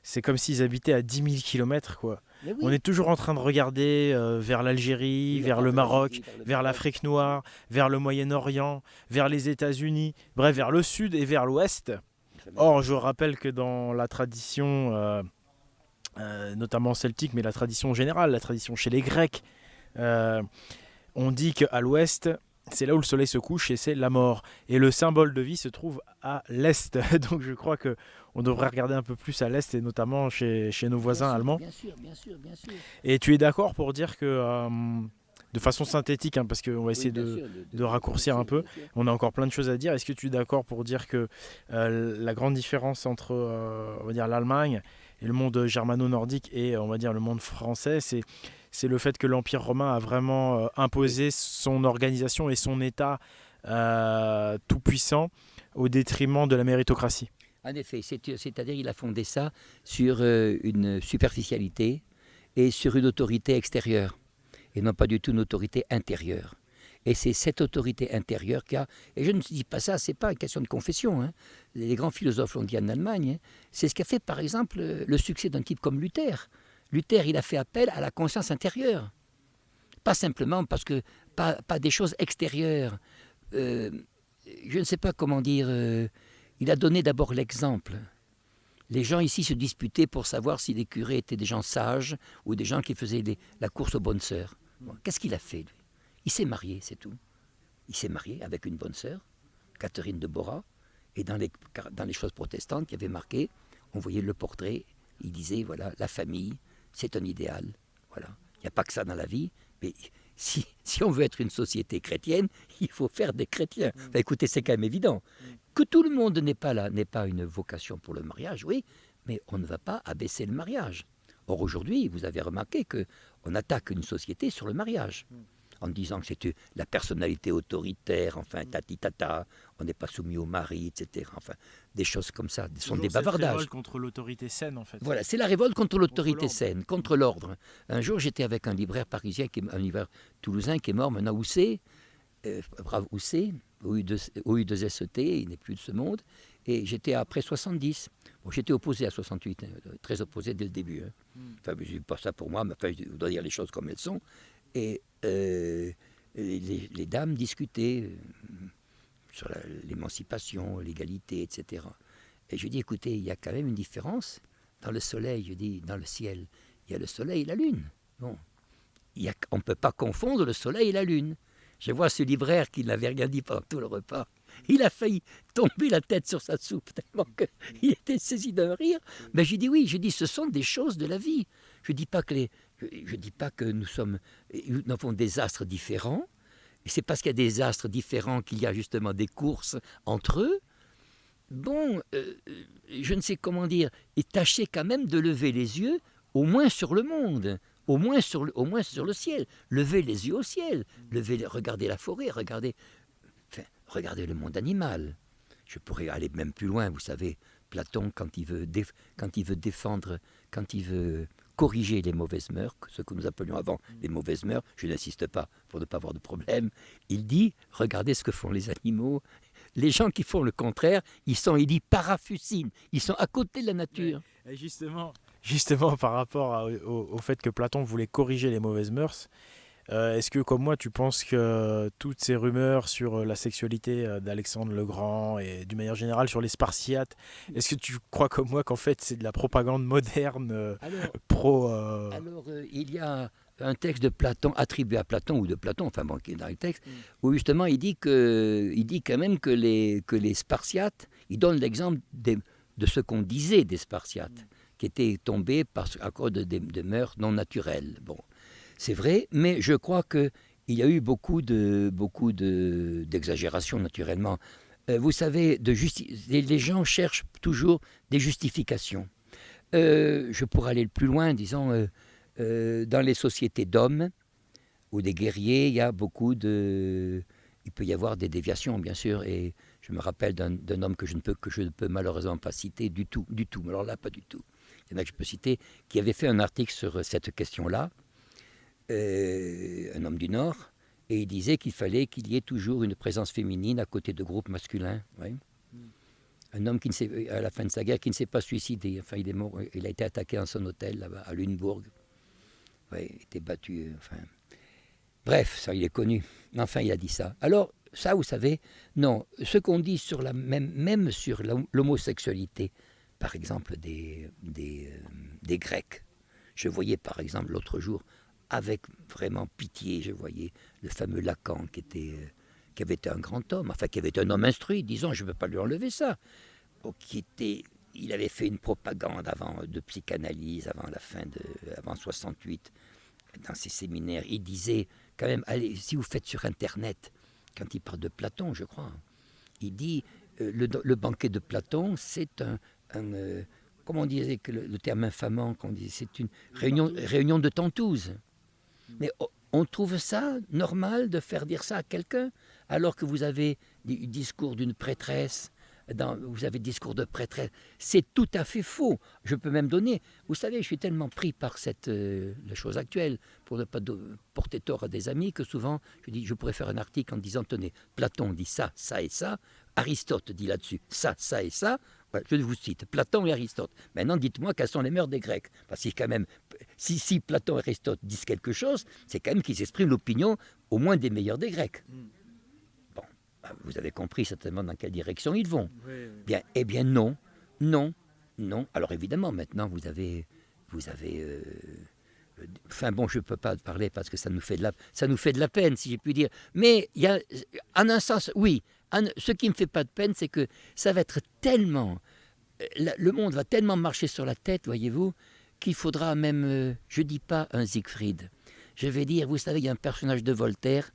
c'est comme s'ils habitaient à 10 000 km, quoi. Oui. On est toujours en train de regarder vers l'Algérie, vers le Maroc, vers l'Afrique noire, vers le Moyen-Orient, vers les États-Unis, bref, vers le sud et vers l'ouest. Or, je rappelle que dans la tradition, notamment celtique, mais la tradition générale, la tradition chez les Grecs, on dit qu'à l'ouest, c'est là où le soleil se couche et c'est la mort. Et le symbole de vie se trouve à l'est. Donc je crois qu'on devrait regarder un peu plus à l'est et notamment chez nos voisins allemands. Bien sûr. Et tu es d'accord pour dire que, de façon synthétique, hein, parce qu'on va essayer de raccourcir un peu, on a encore plein de choses à dire. Est-ce que tu es d'accord pour dire que la grande différence entre on va dire, l'Allemagne et le monde germano-nordique et on va dire le monde français, c'est le fait que l'Empire romain a vraiment imposé son organisation et son État tout-puissant au détriment de la méritocratie. En effet, c'est-à-dire qu'il a fondé ça sur une superficialité et sur une autorité extérieure, et non pas du tout une autorité intérieure. Et c'est cette autorité intérieure qui a... Et je ne dis pas ça, ce n'est pas une question de confession. Hein. Les grands philosophes l'ont dit en Allemagne. Hein. C'est ce qui a fait, par exemple, le succès d'un type comme Luther. Luther, il a fait appel à la conscience intérieure. Pas simplement parce que... Pas des choses extérieures. Je ne sais pas comment dire... il a donné d'abord l'exemple. Les gens ici se disputaient pour savoir si les curés étaient des gens sages ou des gens qui faisaient la course aux bonnes sœurs. Bon, qu'est-ce qu'il a fait, lui? Il s'est marié, c'est tout. Il s'est marié avec une bonne sœur, Catherine de Bora. Et dans les choses protestantes, il y avait marqué, on voyait le portrait, il disait, voilà, la famille, c'est un idéal. Voilà. Il n'y a pas que ça dans la vie, mais si on veut être une société chrétienne, il faut faire des chrétiens. Enfin, écoutez, c'est quand même évident. Que tout le monde n'est pas une vocation pour le mariage, oui, mais on ne va pas abaisser le mariage. Or, aujourd'hui, vous avez remarqué qu'on attaque une société sur le mariage, en disant que c'est la personnalité autoritaire, enfin, tati-tata, on n'est pas soumis au mari, etc. Enfin, des choses comme ça, ce sont des bavardages. C'est la révolte contre l'autorité saine, en fait. Voilà, c'est la révolte contre l'autorité saine, contre l'ordre. Un jour, j'étais avec un libraire parisien, un libraire toulousain qui est mort, maintenant Housset, brave Housset, OU2SET, il n'est plus de ce monde, et j'étais après 70. Bon, j'étais opposé à 68, très opposé dès le début. Enfin, je ne dis pas ça pour moi, mais enfin, je dois dire les choses comme elles sont. Et les dames discutaient sur l'émancipation, l'égalité, etc. Et je dis, écoutez, il y a quand même une différence dans le soleil, je dis, dans le ciel. Il y a le soleil et la lune. Bon, on ne peut pas confondre le soleil et la lune. Je vois ce libraire qui n'avait rien dit pendant tout le repas. Il a failli tomber la tête sur sa soupe tellement qu'il était saisi d'un rire. Mais j'ai dit oui, ce sont des choses de la vie. Je dis pas que nous avons des astres différents. Et c'est parce qu'il y a des astres différents qu'il y a justement des courses entre eux. Bon, je ne sais comment dire. Et tâchez quand même de lever les yeux, au moins sur le monde. Au moins sur le ciel. Levez les yeux au ciel. Regardez la forêt, regardez le monde animal. Je pourrais aller même plus loin, vous savez. Platon, quand il veut corriger les mauvaises mœurs, ce que nous appelions avant les mauvaises mœurs, je n'insiste pas pour ne pas avoir de problème, il dit, regardez ce que font les animaux. Les gens qui font le contraire, il dit, parafucines, ils sont à côté de la nature. Et justement, par rapport au fait que Platon voulait corriger les mauvaises mœurs, est-ce que, comme moi, tu penses que toutes ces rumeurs sur la sexualité d'Alexandre le Grand et d'une manière générale sur les Spartiates, est-ce que tu crois comme moi qu'en fait c'est de la propagande moderne il y a un texte de Platon, attribué à Platon ou de Platon, enfin bon, qui est dans le texte, où justement il dit quand même que les Spartiates, il donne l'exemple de ce qu'on disait des Spartiates, qui étaient tombés à cause de mœurs non naturelles. Bon. C'est vrai, mais je crois qu'il y a eu beaucoup d'exagération, naturellement. Vous savez, les gens cherchent toujours des justifications. Je pourrais aller plus loin, disons, dans les sociétés d'hommes ou des guerriers, il peut y avoir des déviations, bien sûr, et je me rappelle d'un homme que je ne peux malheureusement pas citer du tout. Alors là, pas du tout. Il y en a que je peux citer, qui avait fait un article sur cette question-là, un homme du Nord, et il disait qu'il fallait qu'il y ait toujours une présence féminine à côté de groupes masculins. Oui. Un homme à la fin de sa guerre qui ne s'est pas suicidé. Enfin, il est mort. Il a été attaqué en son hôtel là-bas, à Lunebourg. Oui, il a été battu. Enfin, bref, ça, il est connu. Enfin, il a dit ça. Alors, ça, vous savez, non. Ce qu'on dit même sur l'homosexualité, par exemple des Grecs. Je voyais, par exemple, l'autre jour, avec vraiment pitié, je voyais le fameux Lacan qui avait été un grand homme, enfin qui avait été un homme instruit, disons, je ne veux pas lui enlever ça, il avait fait une propagande de psychanalyse avant 68, dans ses séminaires. Il disait quand même, allez, si vous faites sur Internet, quand il parle de Platon, je crois, il dit, le banquet de Platon, c'est comment on disait que le terme infamant, c'est une réunion de tentouses. Mais on trouve ça normal de faire dire ça à quelqu'un, alors que vous avez du discours d'une prêtresse, vous avez le discours de prêtresse. C'est tout à fait faux. Je peux même donner... Vous savez, je suis tellement pris par la chose actuelle, pour ne pas porter tort à des amis, que souvent, je pourrais faire un article en disant, tenez, Platon dit ça, ça et ça, Aristote dit là-dessus ça, ça et ça. Voilà, je vous cite, Platon et Aristote. Maintenant, dites-moi quelles sont les mœurs des Grecs. Parce que quand même, si Platon et Aristote disent quelque chose, c'est quand même qu'ils expriment l'opinion au moins des meilleurs des Grecs. Bon, vous avez compris certainement dans quelle direction ils vont. Oui. Bien, eh bien non. Alors évidemment, maintenant, vous avez enfin bon, je ne peux pas parler parce que ça nous fait de la peine, si j'ai pu dire. Mais il y a, en un sens, oui, Ce qui ne me fait pas de peine, c'est que ça va être tellement... Le monde va tellement marcher sur la tête, voyez-vous, qu'il faudra même, je ne dis pas un Siegfried, je vais dire, vous savez, il y a un personnage de Voltaire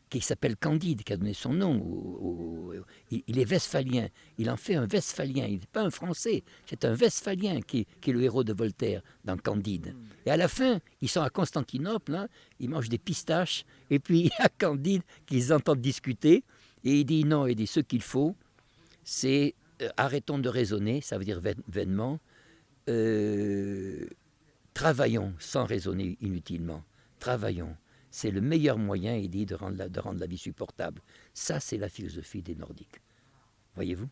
qui s'appelle Candide, qui a donné son nom. Il est westphalien, il en fait un westphalien, il n'est pas un Français, c'est un westphalien qui est le héros de Voltaire dans Candide. Et à la fin, ils sont à Constantinople, hein, ils mangent des pistaches, et puis il y a Candide qu'ils entendent discuter, et il dit non, il dit ce qu'il faut, c'est arrêtons de raisonner, ça veut dire vainement, travaillons sans raisonner inutilement, travaillons. C'est le meilleur moyen, il dit, de rendre la vie supportable. Ça, c'est la philosophie des Nordiques. Voyez-vous ?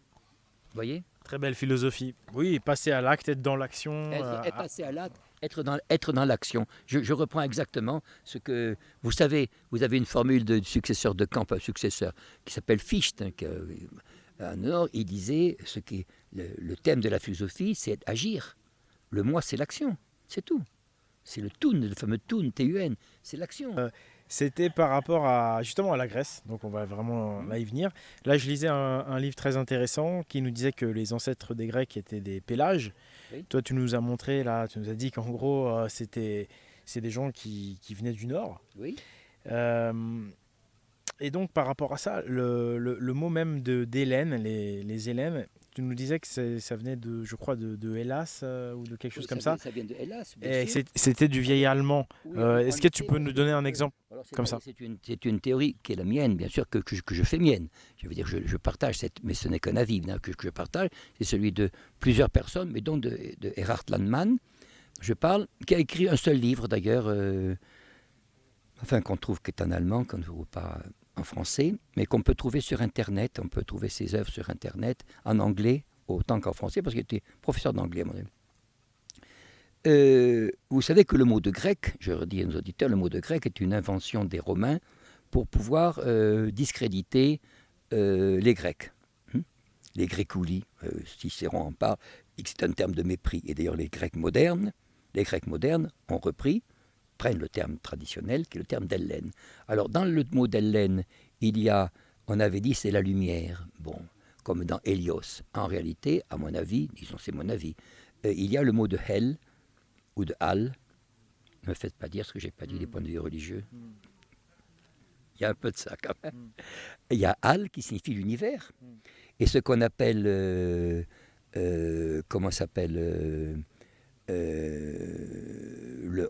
Voyez ? Très belle philosophie. Oui, passer à l'acte, être dans l'action. Passer à l'acte, être dans l'action. Je reprends exactement ce que... Vous savez, vous avez une formule de successeur de Kant, un successeur, qui s'appelle Fichte. Alors, il disait, le thème de la philosophie, c'est agir. Le moi, c'est l'action. C'est tout. C'est le Thun, le fameux Thun, T-U-N, c'est l'action. C'était par rapport justement à la Grèce, donc on va vraiment là y venir. Là, je lisais un livre très intéressant qui nous disait que les ancêtres des Grecs étaient des Pélages. Oui. Toi, tu nous as montré, là, tu nous as dit qu'en gros, c'est des gens qui venaient du Nord. Oui. Et donc, par rapport à ça, le mot même d'Hélène, les Hélènes, tu nous disais que ça venait de, je crois, de Hellas ou de quelque chose comme ça. Ça vient de Hellas. Et c'était du vieil allemand. Oui, est-ce que tu peux nous donner un exemple comme ça? C'est une théorie qui est la mienne, bien sûr, que je fais mienne. Je veux dire, je partage, mais ce n'est qu'un avis que je partage. C'est celui de plusieurs personnes, mais dont de Erhard Landmann, je parle, qui a écrit un seul livre d'ailleurs, qu'on trouve qui est en allemand, qu'on ne trouve pas en français, mais qu'on peut trouver sur Internet. On peut trouver ses œuvres sur Internet, en anglais, autant qu'en français, parce qu'il était professeur d'anglais, à mon avis. Vous savez que le mot de grec, je redis à nos auditeurs, le mot de grec est une invention des Romains pour pouvoir discréditer les Grecs. Les Grécoulis, Cicéron en parle, c'est un terme de mépris. Et d'ailleurs, les Grecs modernes ont prennent le terme traditionnel, qui est le terme d'Hellène. Alors, dans le mot d'Hellène, on avait dit, c'est la lumière. Bon, comme dans Hélios. En réalité, à mon avis, disons, c'est mon avis, il y a le mot de Hel, ou de Al. Ne me faites pas dire ce que je n'ai pas dit des points de vue religieux. Il y a un peu de ça, quand même. Il y a Al, qui signifie l'univers. Et ce qu'on appelle... comment s'appelle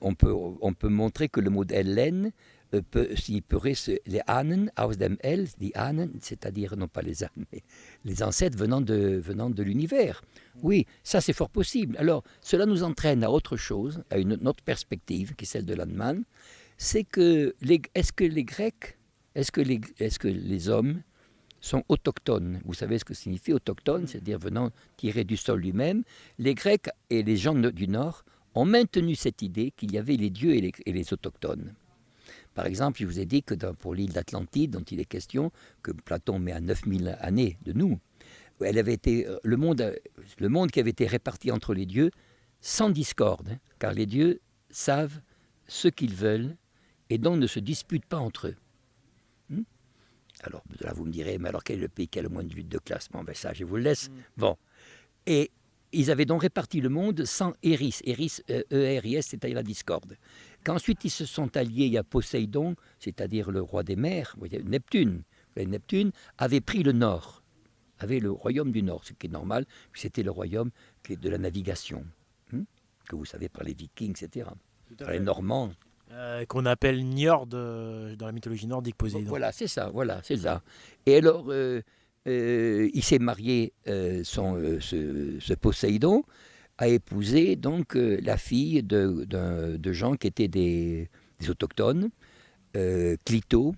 on peut montrer que le mot d'Hélène signifier les Ahnen aus dem Hell, die Ahnen, c'est-à-dire non pas les ânes, mais les ancêtres venant de l'univers. Oui, ça c'est fort possible. Alors, cela nous entraîne à autre chose, à une autre perspective, qui est celle de Landmann, c'est que est-ce que les hommes sont autochtones. Vous savez ce que signifie autochtone, c'est-à-dire venant tirer du sol lui-même. Les Grecs et les gens du Nord ont maintenu cette idée qu'il y avait les dieux et les autochtones. Par exemple, je vous ai dit que pour l'île d'Atlantide, dont il est question, que Platon met à 9000 années de nous, elle avait été, le monde qui avait été réparti entre les dieux sans discorde, car les dieux savent ce qu'ils veulent et donc ne se disputent pas entre eux. Alors là, vous me direz, mais alors quel est le pays qui a le moins de lutte de classement? Ben ça, je vous le laisse. Bon. Et ils avaient donc réparti le monde sans Eris. Eris, E-R-I-S, c'est-à-dire la discorde. Qu'ensuite, ils se sont alliés, il y a Poséidon, c'est-à-dire le roi des mers, vous voyez, Neptune. Neptune avait pris le nord, avait le royaume du nord, ce qui est normal, puis c'était le royaume de la navigation, que vous savez par les Vikings, etc. Par les Normands. Qu'on appelle Njord dans la mythologie nordique, Poséidon. Voilà, c'est ça. Et alors, il s'est marié, ce Poséidon a épousé donc la fille de gens qui étaient des autochtones, Clito.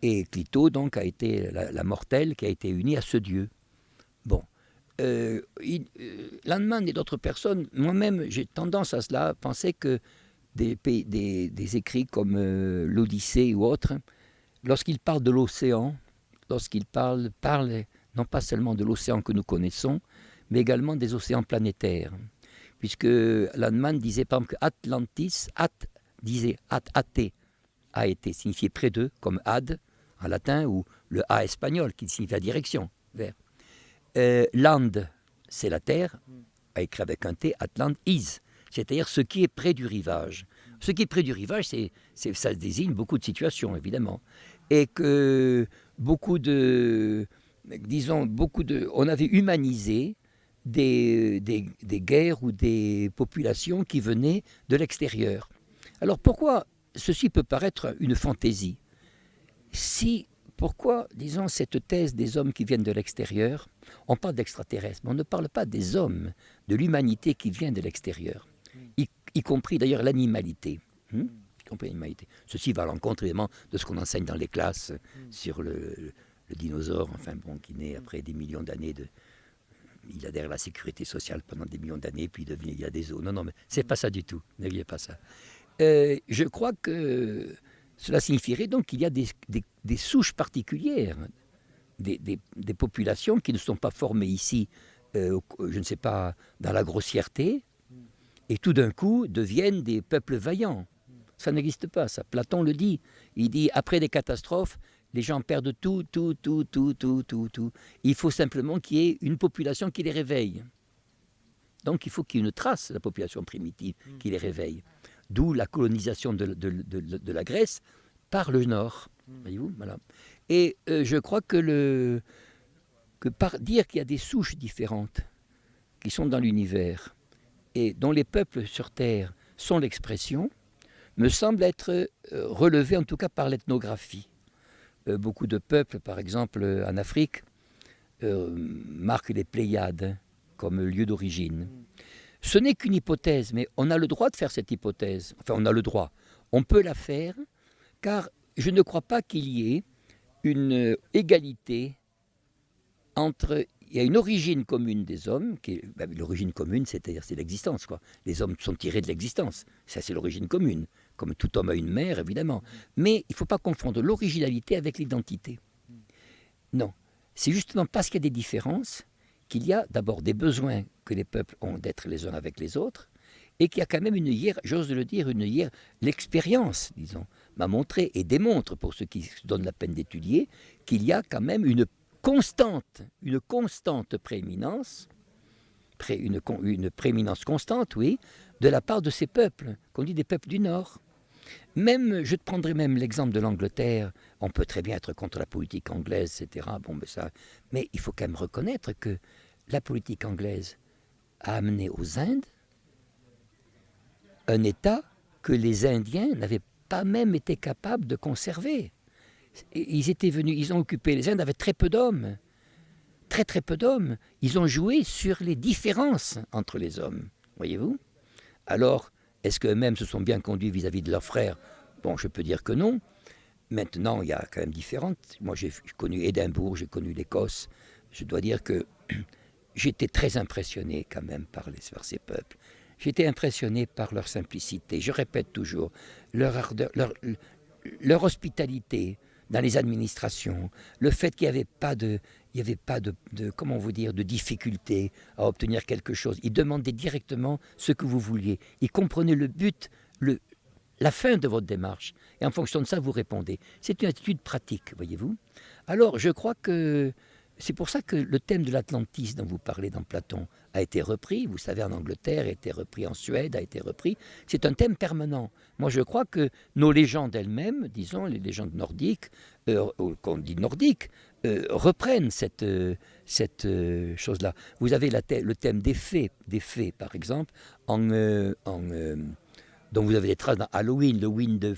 Et Clito, donc, a été la mortelle qui a été unie à ce dieu. Bon. Landmann et d'autres personnes, moi-même, j'ai tendance à penser que des écrits comme l'Odyssée ou autres, lorsqu'ils parlent de l'océan, lorsqu'ils parlent non pas seulement de l'océan que nous connaissons, mais également des océans planétaires. Puisque Landmann disait par exemple que Atlantis, disait Ate, a été signifié près d'eux, comme Ad en latin, ou le A espagnol qui signifie la direction, vers. Land, c'est la terre, écrit avec un T, Atlant is, c'est-à-dire ce qui est près du rivage. Ce qui est près du rivage, ça désigne beaucoup de situations, évidemment. Et que on avait humanisé des guerres ou des populations qui venaient de l'extérieur. Alors pourquoi ceci peut paraître une fantaisie ? Pourquoi, disons, cette thèse des hommes qui viennent de l'extérieur, on parle d'extraterrestres, mais on ne parle pas des hommes, de l'humanité qui vient de l'extérieur, y compris d'ailleurs l'animalité. Ceci va à l'encontre évidemment de ce qu'on enseigne dans les classes sur le dinosaure, qui naît après des millions d'années il adhère à la sécurité sociale pendant des millions d'années, puis il y a des os. Non, mais c'est pas ça du tout. N'oubliez pas ça. Je crois que cela signifierait donc qu'il y a des souches particulières, des populations qui ne sont pas formées ici, je ne sais pas, dans la grossièreté, et tout d'un coup deviennent des peuples vaillants. Ça n'existe pas, ça. Platon le dit. Il dit, après des catastrophes, les gens perdent tout. Il faut simplement qu'il y ait une population qui les réveille. Donc il faut qu'il y ait une trace de la population primitive qui les réveille. D'où la colonisation de la Grèce par le nord. Voyez-vous, voilà. Et je crois que par dire qu'il y a des souches différentes qui sont dans l'univers et dont les peuples sur Terre sont l'expression, me semble être relevé en tout cas par l'ethnographie. Beaucoup de peuples, par exemple en Afrique, marquent les Pléiades comme lieu d'origine. Ce n'est qu'une hypothèse, mais on a le droit de faire cette hypothèse. Enfin, on a le droit. On peut la faire, car je ne crois pas qu'il y ait une égalité entre... Il y a une origine commune des hommes, l'origine commune, c'est-à-dire c'est l'existence, quoi. Les hommes sont tirés de l'existence, ça c'est l'origine commune. Comme tout homme a une mère, évidemment. Mais il ne faut pas confondre l'originalité avec l'identité. Non, c'est justement parce qu'il y a des différences qu'il y a d'abord des besoins que les peuples ont d'être les uns avec les autres, et qu'il y a quand même j'ose le dire, l'expérience, disons, m'a montré et démontre, pour ceux qui se donnent la peine d'étudier, qu'il y a quand même une constante prééminence, une prééminence constante, oui, de la part de ces peuples, qu'on dit des peuples du Nord. Même, je te prendrai même l'exemple de l'Angleterre, on peut très bien être contre la politique anglaise, etc. Mais il faut quand même reconnaître que la politique anglaise a amené aux Indes un État que les Indiens n'avaient pas même été capables de conserver. Ils ont occupé, les Indes avaient très peu d'hommes, très peu d'hommes. Ils ont joué sur les différences entre les hommes, voyez-vous. Alors, est-ce qu'eux-mêmes se sont bien conduits vis-à-vis de leurs frères ? Bon, je peux dire que non. Maintenant, il y a quand même différentes. Moi, j'ai connu Édimbourg, j'ai connu l'Écosse. Je dois dire que j'étais très impressionné quand même par ces peuples. J'étais impressionné par leur simplicité. Je répète toujours, leur ardeur, leur hospitalité dans les administrations, le fait qu'il n'y avait pas de comment vous dire, de difficulté à obtenir quelque chose. Ils demandaient directement ce que vous vouliez. Ils comprenaient le but, la fin de votre démarche. Et en fonction de ça, vous répondez. C'est une attitude pratique, voyez-vous. Alors, je crois que c'est pour ça que le thème de l'Atlantis dont vous parlez dans Platon a été repris. Vous savez, en Angleterre, a été repris en Suède, a été repris. C'est un thème permanent. Moi, je crois que nos légendes elles-mêmes, disons, les légendes nordiques, qu'on dit nordiques, reprennent cette chose-là. Vous avez le thème des fées, par exemple, dont vous avez des traces dans Halloween. Le win de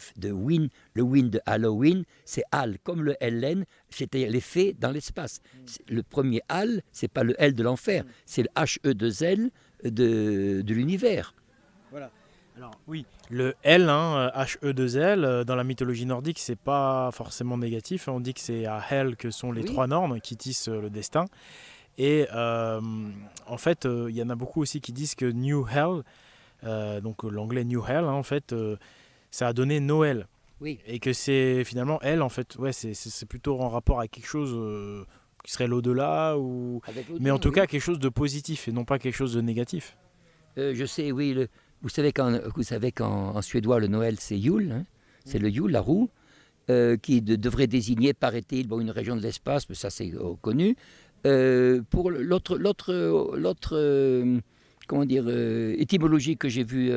Halloween, c'est Hal, comme le LN, c'est-à-dire les fées dans l'espace. Le premier Hal, c'est pas le L de l'enfer, c'est le HE2L de l'univers. Voilà. Alors oui, le L, HE2L, dans la mythologie nordique, c'est pas forcément négatif. On dit que c'est à Hel que sont les trois nornes qui tissent le destin. Et en fait, il y en a beaucoup aussi qui disent que New Hell, donc l'anglais New Hell, en fait, ça a donné Noël. Oui. Et que c'est finalement elle, en fait, ouais, c'est plutôt en rapport avec quelque chose qui serait l'au-delà, mais en tout cas quelque chose de positif et non pas quelque chose de négatif. Je sais, oui. Vous savez qu'en suédois, le Noël, c'est Yule, c'est le Yule, la roue. qui devrait désigner, paraît-il, une région de l'espace, mais ça c'est connu. Pour l'autre étymologie que j'ai vue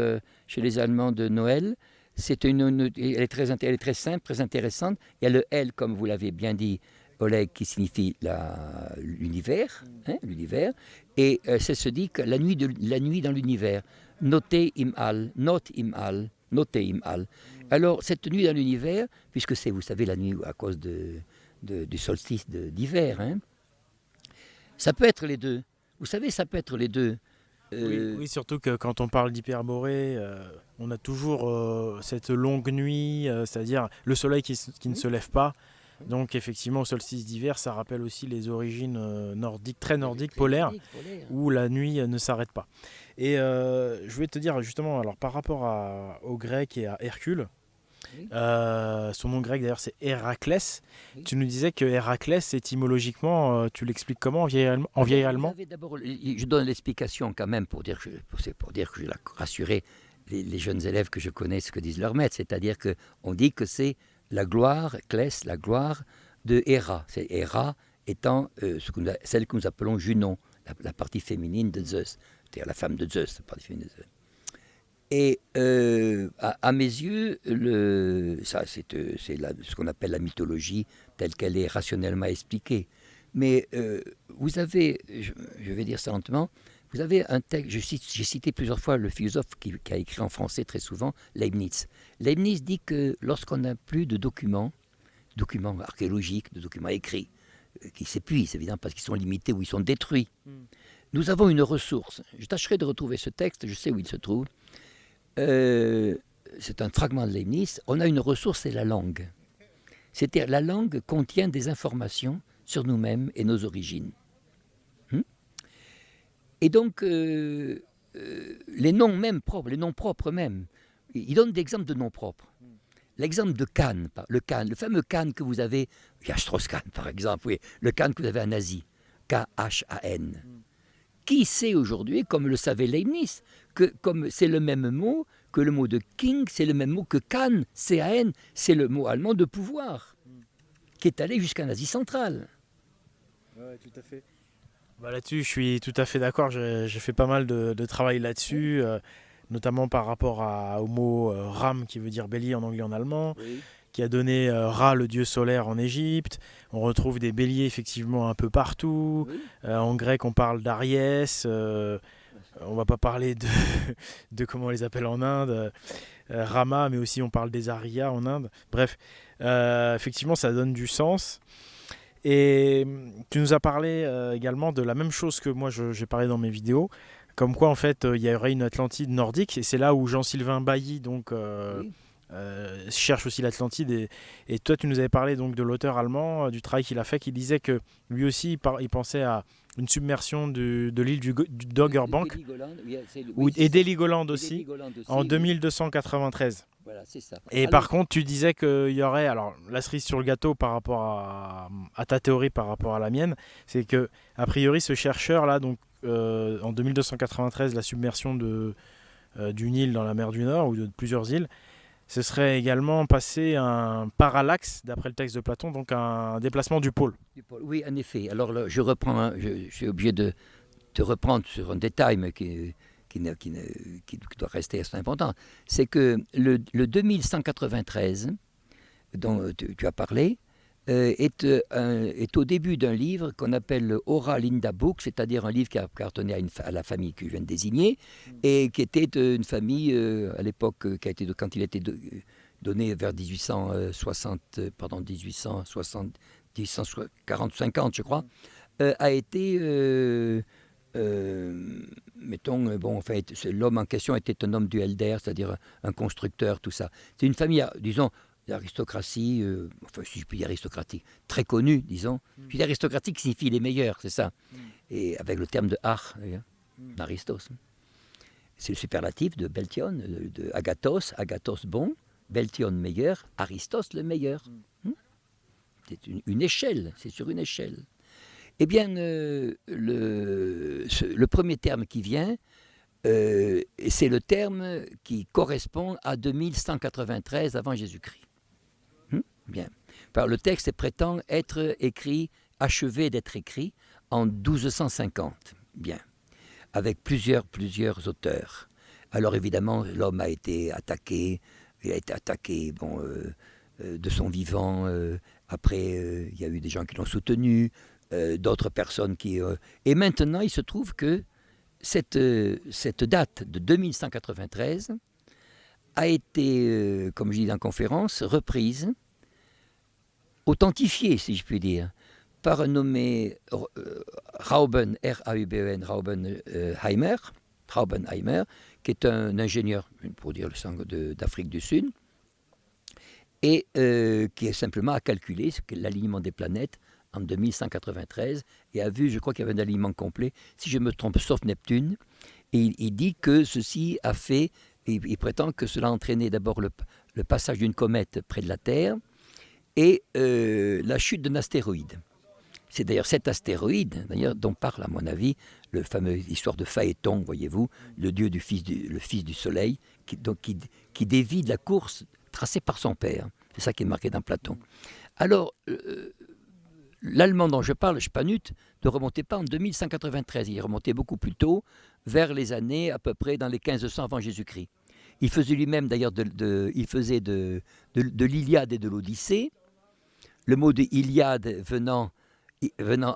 chez les Allemands de Noël, elle est très simple, très intéressante. Il y a le L, comme vous l'avez bien dit, Oleg, qui signifie l'univers, l'univers, et ça se dit que la nuit dans l'univers, noté im all, noté im all. Alors cette nuit dans l'univers, puisque c'est, vous savez, la nuit à cause du solstice d'hiver, ça peut être les deux. Vous savez, ça peut être les deux. Oui, surtout que quand on parle d'hyperborée, on a toujours cette longue nuit, c'est-à-dire le soleil qui ne se lève pas. Donc effectivement, au solstice d'hiver, ça rappelle aussi les origines nordiques, très nordiques, polaires, où la nuit ne s'arrête pas. Et je voulais te dire justement, alors par rapport aux Grecs et à Hercule, son nom grec d'ailleurs c'est Héraclès. Tu nous disais que Héraclès étymologiquement, tu l'expliques comment en vieil allemand? D'abord, je donne l'explication quand même pour dire que je vais rassurer les jeunes élèves que je connais ce que disent leurs maîtres, c'est-à-dire qu'on dit que c'est la gloire, Clès, la gloire de Héra. C'est Héra étant celle que nous appelons Junon, la partie féminine de Zeus, c'est-à-dire la femme de Zeus, la partie féminine de Zeus. Et à mes yeux, c'est ce qu'on appelle la mythologie telle qu'elle est rationnellement expliquée. Mais vous avez, je vais dire ça lentement, vous avez un texte, j'ai cité plusieurs fois le philosophe qui a écrit en français très souvent, Leibniz. Leibniz dit que lorsqu'on n'a plus de documents archéologiques, de documents écrits, qui s'épuisent évidemment parce qu'ils sont limités ou ils sont détruits, nous avons une ressource. Je tâcherai de retrouver ce texte, je sais où il se trouve. C'est un fragment de Leibniz. On a une ressource, c'est la langue. C'est-à-dire la langue contient des informations sur nous-mêmes et nos origines. Et donc, les noms même propres, les noms propres même, il donne des exemples de noms propres. L'exemple de Khan, le fameux Khan que vous avez, il y a Strauss-Kahn par exemple, oui, le Khan que vous avez en Asie, K-H-A-N. Qui sait aujourd'hui, comme le savait Leibniz, que comme c'est le même mot que le mot de king, c'est le même mot que Khan, C-A-N, c'est le mot allemand de pouvoir, qui est allé jusqu'en Asie centrale. Oui, tout à fait. Là-dessus, je suis tout à fait d'accord. J'ai fait pas mal de travail là-dessus, notamment par rapport au mot Ram, qui veut dire bélier en anglais et en allemand, qui a donné Ra, le dieu solaire, en Égypte. On retrouve des béliers effectivement un peu partout. En grec, on parle d'Ariès. On ne va pas parler de comment on les appelle en Inde, Rama, mais aussi on parle des Aryas en Inde. Bref, effectivement, ça donne du sens. Et tu nous as parlé également de la même chose que moi j'ai parlé dans mes vidéos, comme quoi en fait il y aurait une Atlantide nordique, et c'est là où Jean-Sylvain Bailly cherche aussi l'Atlantide, et toi tu nous avais parlé donc de l'auteur allemand, du travail qu'il a fait, qui disait que lui aussi il pensait à une submersion de l'île du Doggerbank et d'Heligoland aussi en 2293. Voilà, c'est ça. Et alors, par contre, tu disais qu'il y aurait, alors la cerise sur le gâteau par rapport à ta théorie, par rapport à la mienne, c'est que a priori ce chercheur là, donc en 2293, la submersion d'une île dans la mer du Nord ou de plusieurs îles, ce serait également passé un parallaxe, d'après le texte de Platon, donc un déplacement du pôle. Oui, en effet. Alors là, je reprends, je suis obligé de te reprendre sur un détail, mais qui doit rester assez important. C'est que le 2193, dont tu as parlé, est au début d'un livre qu'on appelle le Ora Linda Book, c'est-à-dire un livre qui appartenait à la famille que je viens de désigner, et qui était une famille, à l'époque, quand il a été donné vers 1840-50, je crois, a été... l'homme en question était un homme du Helder, c'est-à-dire un constructeur, tout ça. C'est une famille, disons, d'aristocratie, si je puis dire aristocratique, très connue, disons. Puis l'aristocratique signifie les meilleurs, c'est ça. Et avec le terme de ar, d'Aristos. C'est le superlatif de Beltion, de Agathos bon, Beltion meilleur, Aristos le meilleur. C'est une échelle, c'est sur une échelle. Eh bien, le premier terme qui vient, c'est le terme qui correspond à 2193 avant Jésus-Christ. Bien. Alors, le texte prétend être écrit, achevé d'être écrit en 1250. Bien. Avec plusieurs auteurs. Alors évidemment, l'homme a été attaqué, de son vivant. Après, il y a eu des gens qui l'ont soutenu, d'autres personnes qui... Et maintenant, il se trouve que cette date de 2193 a été, comme je dis dans la conférence, reprise, authentifiée, si je puis dire, par un nommé Rauben, R-A-U-B-E-N, Raubenheimer, qui est un ingénieur, pour dire le sang d'Afrique du Sud, et qui est simplement à calculer l'alignement des planètes en 2193, et a vu, je crois qu'il y avait un alignement complet, si je me trompe, sauf Neptune, et il dit que ceci a fait, il prétend que cela a entraîné d'abord le passage d'une comète près de la Terre, et la chute d'un astéroïde. C'est d'ailleurs cet astéroïde, d'ailleurs, dont parle, à mon avis, le fameux histoire de Phaéton, voyez-vous, le dieu le fils du soleil, qui dévie de la course tracée par son père. C'est ça qui est marqué dans Platon. Alors, l'allemand dont je parle, Spanut, ne remontait pas en 2193, il remontait beaucoup plus tôt, vers les années à peu près dans les 1500 avant Jésus-Christ. Il faisait lui-même d'ailleurs il faisait de l'Iliade et de l'Odyssée. Le mot de Iliade venant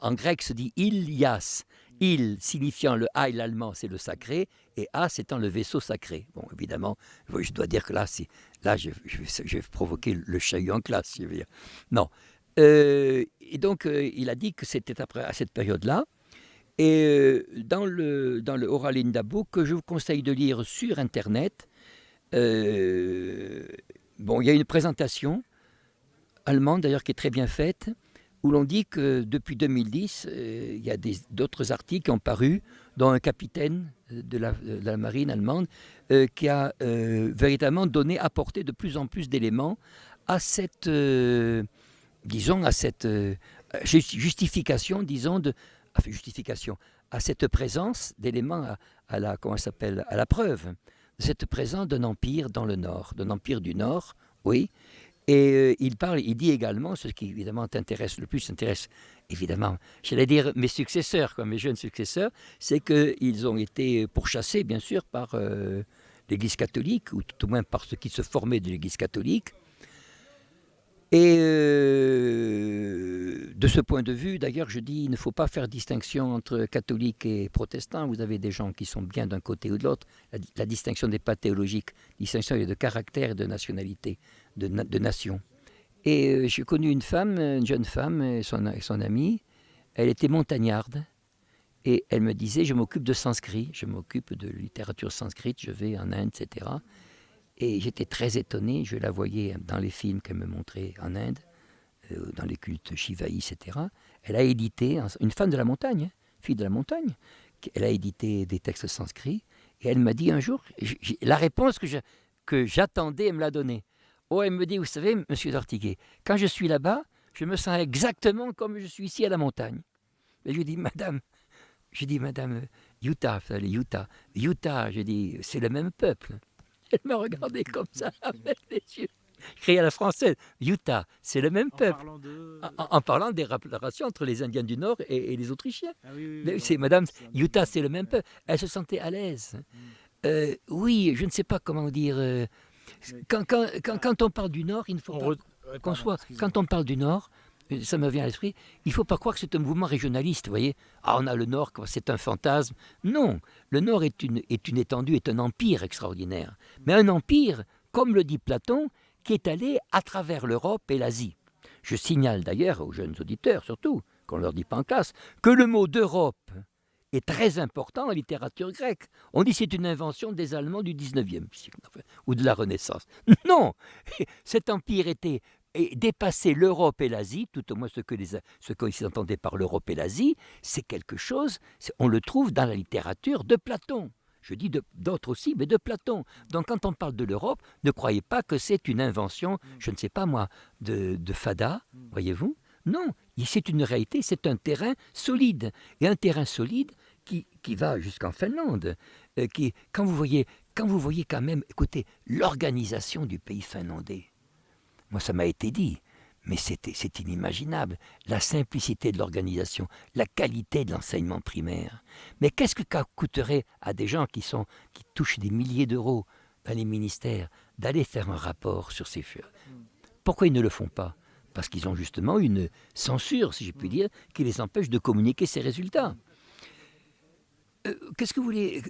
en grec se dit Ilias, il signifiant le A, l'allemand, c'est le sacré, et A, étant le vaisseau sacré. Bon, évidemment, je dois dire que là, je vais provoquer le chahut en classe, je veux dire. Non. Et donc, il a dit que c'était à cette période-là. Et dans le Oral Indabo, que je vous conseille de lire sur Internet, il y a une présentation allemande, d'ailleurs, qui est très bien faite, où l'on dit que depuis 2010, il y a d'autres articles qui ont paru, dont un capitaine de la marine allemande qui a véritablement apporté de plus en plus d'éléments à cette, justification, à cette présence d'éléments à la preuve, de cette présence d'un empire dans le Nord, d'un empire du Nord, oui. Et il dit également, ce qui évidemment t'intéresse le plus, intéresse évidemment, j'allais dire mes successeurs, mes jeunes successeurs, c'est qu'ils ont été pourchassés bien sûr par l'Église catholique, ou tout au moins par ceux qui se formaient de l'Église catholique. Et de ce point de vue, d'ailleurs, je dis, il ne faut pas faire distinction entre catholiques et protestants. Vous avez des gens qui sont bien d'un côté ou de l'autre. La distinction n'est pas théologique. La distinction est de caractère et de nationalité, de nation. Et j'ai connu une jeune femme, et son amie. Elle était montagnarde. Et elle me disait, je m'occupe de sanskrit, je m'occupe de littérature sanskrite, je vais en Inde, etc. Et j'étais très étonné, je la voyais dans les films qu'elle me montrait en Inde, dans les cultes Shivaïs, etc. Elle a édité, une femme de la montagne, fille de la montagne, elle a édité des textes sanskrits, et elle m'a dit un jour, la réponse que j'attendais, elle me l'a donnée. Oh, elle me dit, vous savez, monsieur d'Ortiguet, quand je suis là-bas, je me sens exactement comme je suis ici à la montagne. Et je lui dis, madame, Utah, je dis, c'est le même peuple. Elle me regardait comme ça avec les yeux. Je criais à la française, Utah, c'est le même peuple. En parlant des réparations entre les Indiens du Nord et les Autrichiens. Ah oui, c'est madame, Utah, c'est le même peuple. Elle se sentait à l'aise. Oui, je ne sais pas comment dire. Quand on parle du Nord, il ne faut pas qu'on soit. Quand on parle du Nord, ça me vient à l'esprit, il ne faut pas croire que c'est un mouvement régionaliste, vous voyez. Ah, on a le Nord, c'est un fantasme. Non, le Nord est une étendue, est un empire extraordinaire. Mais un empire, comme le dit Platon, qui est allé à travers l'Europe et l'Asie. Je signale d'ailleurs aux jeunes auditeurs, surtout, qu'on ne leur dit pas en classe, que le mot d'Europe est très important en littérature grecque. On dit que c'est une invention des Allemands du 19e siècle, ou de la Renaissance. Non, cet empire et dépasser l'Europe et l'Asie, tout au moins ce qu'ils entendaient par l'Europe et l'Asie, c'est quelque chose, on le trouve dans la littérature de Platon. Je dis d'autres aussi, mais de Platon. Donc quand on parle de l'Europe, ne croyez pas que c'est une invention, je ne sais pas moi, de Fada, voyez-vous. Non, c'est une réalité, c'est un terrain solide. Et un terrain solide qui va jusqu'en Finlande. Quand vous voyez quand même, écoutez, l'organisation du pays finlandais. Moi, ça m'a été dit. Mais c'est inimaginable. La simplicité de l'organisation, la qualité de l'enseignement primaire. Mais qu'est-ce que ça coûterait à des gens qui touchent des milliers d'euros dans les ministères d'aller faire un rapport sur ces faits? Pourquoi ils ne le font pas? Parce qu'ils ont justement une censure, si je puis dire, qui les empêche de communiquer ces résultats. Qu'est-ce que vous voulez?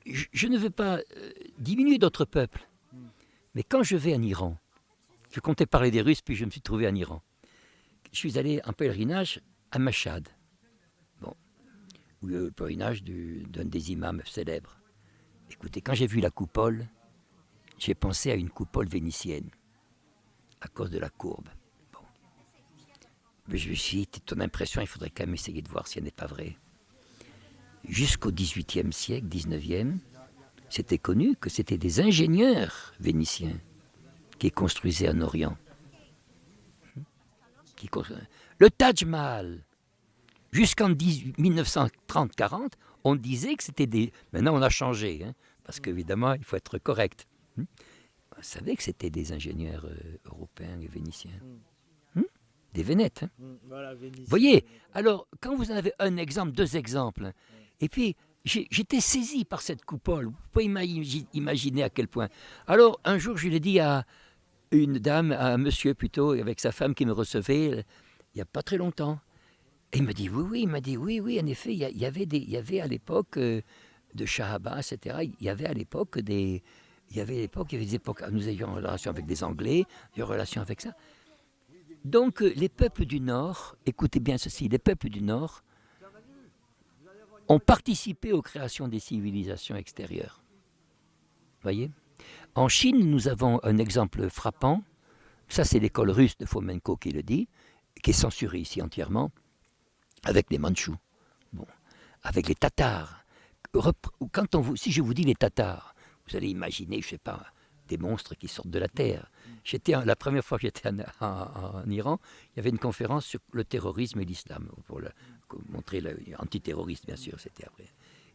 Je ne veux pas diminuer d'autres peuples. Mais quand je vais en Iran, je comptais parler des Russes, puis je me suis trouvé en Iran. Je suis allé en pèlerinage à Mashhad, le pèlerinage d'un des imams célèbres. Écoutez, quand j'ai vu la coupole, j'ai pensé à une coupole vénitienne, à cause de la courbe. Bon. Mais je me suis dit, ton impression, il faudrait quand même essayer de voir si elle n'est pas vraie. Jusqu'au XVIIIe siècle, XIXe, c'était connu que c'était des ingénieurs vénitiens qui construisaient en Orient. Le Taj Mahal, jusqu'en 1930-40, on disait que c'était des... Maintenant, on a changé, parce qu'évidemment, il faut être correct. On savait que c'était des ingénieurs européens et vénitiens. Des Vénètes. Voilà, vous voyez, alors, quand vous en avez un exemple, deux exemples, et puis... J'étais saisi par cette coupole. Vous pouvez imaginer à quel point. Alors, un jour, je l'ai dit à une dame, à un monsieur plutôt, avec sa femme qui me recevait, il n'y a pas très longtemps. Et il m'a dit oui, en effet, il y avait à l'époque de Shah Abbas, etc. Il y avait à l'époque des époques, nous avions en relation avec des Anglais, en relation avec ça. Donc, les peuples du Nord, écoutez bien ceci, les peuples du Nord ont participé aux créations des civilisations extérieures. Voyez ? En Chine, nous avons un exemple frappant. Ça, c'est l'école russe de Fomenko qui le dit, qui est censurée ici entièrement, avec les Mandchous, avec les Tatars. Si je vous dis les Tatars, vous allez imaginer, je ne sais pas, des monstres qui sortent de la terre. La première fois que j'étais en Iran, il y avait une conférence sur le terrorisme et l'islam, pour montrer l'antiterroriste, bien sûr, c'était après.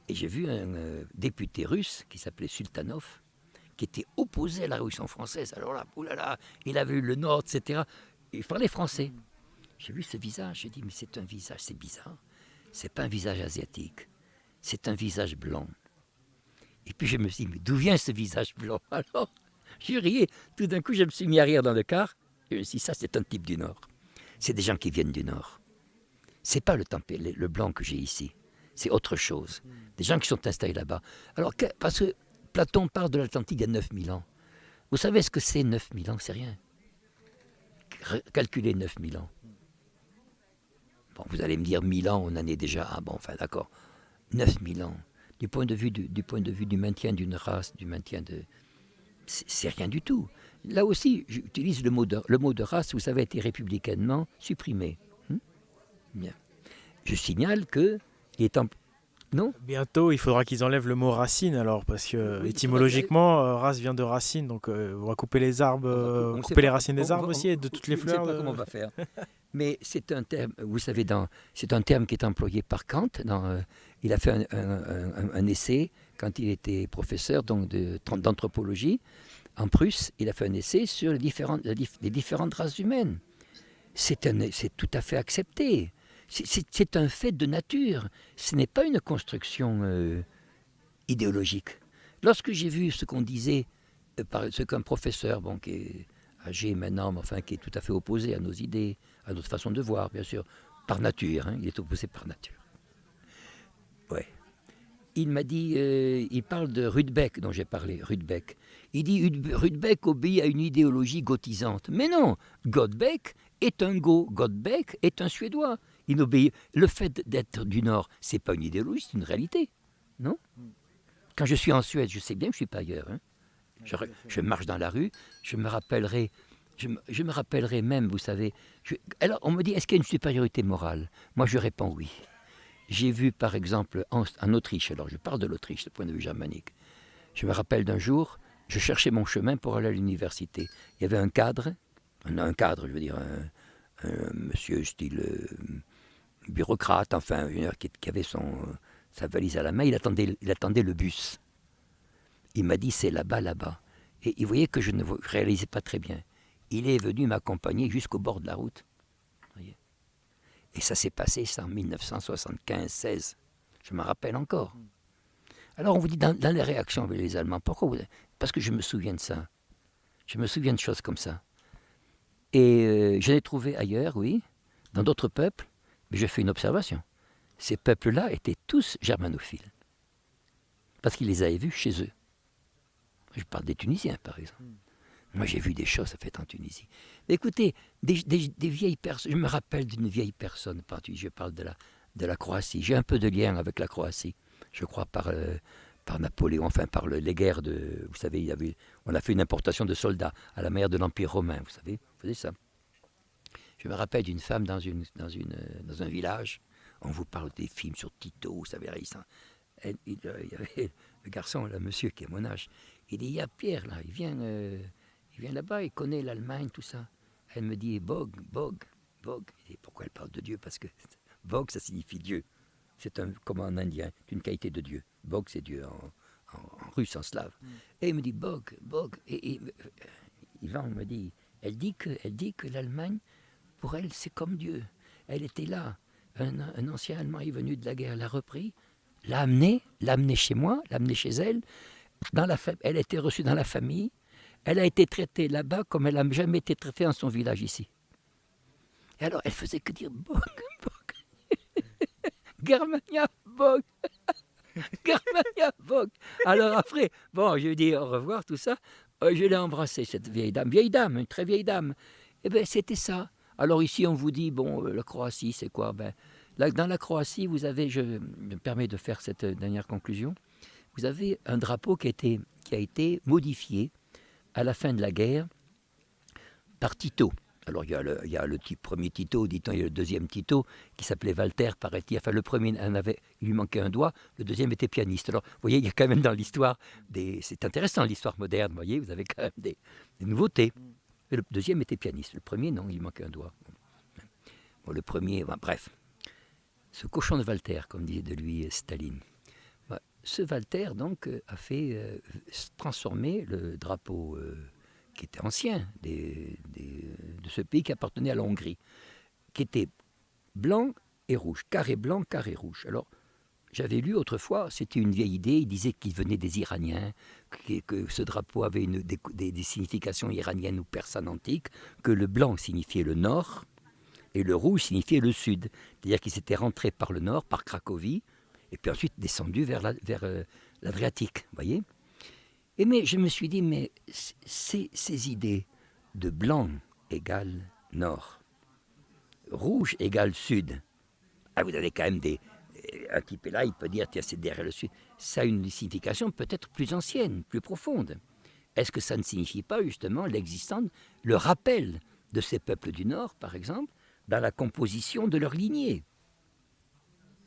Et j'ai vu un député russe qui s'appelait Sultanov, qui était opposé à la Révolution française. Alors là, oulala, il avait eu le Nord, etc. Il parlait français. J'ai vu ce visage, j'ai dit, mais c'est un visage, c'est bizarre. C'est pas un visage asiatique, c'est un visage blanc. Et puis je me suis dit, mais d'où vient ce visage blanc? Alors, je riais. Tout d'un coup, je me suis mis à rire dans le car. Et je me suis dit, ça, c'est un type du Nord. C'est des gens qui viennent du Nord. C'est pas le blanc que j'ai ici. C'est autre chose. Des gens qui sont installés là-bas. Alors, parce que Platon parle de l'Atlantique il y a 9000 ans. Vous savez ce que c'est 9000 ans? C'est rien. Calculez 9000 ans. Bon, vous allez me dire 1000 ans, on en est déjà... Ah bon, enfin d'accord. 9000 ans. Du point de vue du maintien d'une race, du maintien de... C'est rien du tout. Là aussi, j'utilise le mot de race, vous savez, a été républicainement supprimé. Bien. Je signale que... Non ? Bientôt, il faudra qu'ils enlèvent le mot racine, alors, parce que étymologiquement, race vient de racine, donc on va couper les arbres, couper les racines des arbres aussi, et de toutes les fleurs. Je ne sais pas comment on va faire. Mais c'est un terme, vous savez, c'est un terme qui est employé par Kant. Il a fait un essai, quand il était professeur d'anthropologie, en Prusse, il a fait un essai sur les différentes races humaines. C'est tout à fait accepté. C'est un fait de nature. Ce n'est pas une construction idéologique. Lorsque j'ai vu ce qu'on disait, ce qu'un professeur, qui est âgé maintenant, mais enfin qui est tout à fait opposé à nos idées, à notre façon de voir, bien sûr, par nature, il est opposé par nature. Ouais. Il m'a dit, il parle de Rudbeck, dont j'ai parlé, Rudbeck. Il dit, Rudbeck obéit à une idéologie gothisante. Mais non, Godbeck est un Godbeck est un Suédois. Il obéit. Le fait d'être du Nord, c'est pas une idéologie, c'est une réalité, non? Quand je suis en Suède, je sais bien que je suis pas ailleurs. Je marche dans la rue, je me rappellerai même, vous savez. Alors, on me dit, est-ce qu'il y a une supériorité morale? Moi, je réponds oui. J'ai vu, par exemple, en Autriche, alors je parle de l'Autriche, du point de vue germanique. Je me rappelle d'un jour, je cherchais mon chemin pour aller à l'université. Il y avait un cadre, je veux dire, un monsieur style bureaucrate, enfin, qui avait sa valise à la main, il attendait le bus. Il m'a dit, c'est là-bas. Et il voyait que je ne réalisais pas très bien. il est venu m'accompagner jusqu'au bord de la route. Voyez. Et ça s'est passé, ça, en 1975-16. Je me rappelle encore. Alors on vous dit, dans les réactions avec les Allemands, pourquoi vous... Parce que je me souviens de ça. Je me souviens de choses comme ça. Et je l'ai trouvé ailleurs, oui, dans d'autres peuples, mais je fais une observation. Ces peuples-là étaient tous germanophiles. Parce qu'ils les avaient vus chez eux. Je parle des Tunisiens, par exemple. Moi, j'ai vu des choses faites en Tunisie. Mais écoutez, des vieilles personnes, je me rappelle d'une vieille personne, je parle de la Croatie. J'ai un peu de lien avec la Croatie, je crois, par Napoléon, enfin par les guerres de... Vous savez, on a fait une importation de soldats à la mer de l'Empire romain, vous savez, on faisait ça. Je me rappelle d'une femme dans un village, on vous parle des films sur Tito, vous savez, il y avait le garçon, le monsieur qui est à mon âge, il dit, il y a Pierre là, il vient là-bas, il connaît l'Allemagne, tout ça. Elle me dit, Bog. Et pourquoi elle parle de Dieu? Parce que Bog, ça signifie Dieu. C'est comme en indien, c'est une qualité de Dieu. Bog, c'est Dieu en russe, en slave. Et il me dit, Bog. Et Yvan me dit, elle dit que l'Allemagne, pour elle, c'est comme Dieu. Elle était là. Un ancien Allemand est venu de la guerre, l'a repris, l'a amené chez moi, l'a amené chez elle. Elle a été reçue dans la famille. Elle a été traitée là-bas comme elle n'a jamais été traitée dans son village ici. Et alors, elle faisait que dire Bog. Germania Bog. Germania Bog. Alors après, bon, je lui ai dit au revoir, tout ça. Je l'ai embrassée, cette vieille dame, une très vieille dame. Eh bien, c'était ça. Alors ici, on vous dit, bon, la Croatie, c'est quoi? Dans la Croatie, vous avez, je me permets de faire cette dernière conclusion, vous avez un drapeau qui a été modifié à la fin de la guerre par Tito. Alors il y a le premier Tito, dit-on, il y a le deuxième Tito qui s'appelait Walter, paraît-il. Enfin, le premier, il lui manquait un doigt, le deuxième était pianiste. Alors, vous voyez, il y a quand même dans l'histoire, c'est intéressant l'histoire moderne, vous voyez, vous avez quand même des nouveautés. Et le deuxième était pianiste, le premier, non, il manquait un doigt. Bon, le premier, bref. Ce cochon de Walter, comme disait de lui Staline. Ce Walter, donc, a fait transformer le drapeau qui était ancien de ce pays qui appartenait à la Hongrie, qui était blanc et rouge, carré blanc, carré rouge. Alors, j'avais lu autrefois, c'était une vieille idée, il disait qu'il venait des Iraniens, que ce drapeau avait des significations iraniennes ou persanes antiques, que le blanc signifiait le nord et le rouge signifiait le sud. C'est-à-dire qu'il s'était rentré par le nord, par Cracovie, et puis ensuite descendu vers l'Adriatique, vous voyez. Mais je me suis dit, mais ces idées de blanc égale nord, rouge égale sud, vous avez quand même un type là, il peut dire, tiens, c'est derrière le sud, ça a une signification peut-être plus ancienne, plus profonde. Est-ce que ça ne signifie pas justement l'existence, le rappel de ces peuples du Nord, par exemple, dans la composition de leur lignée?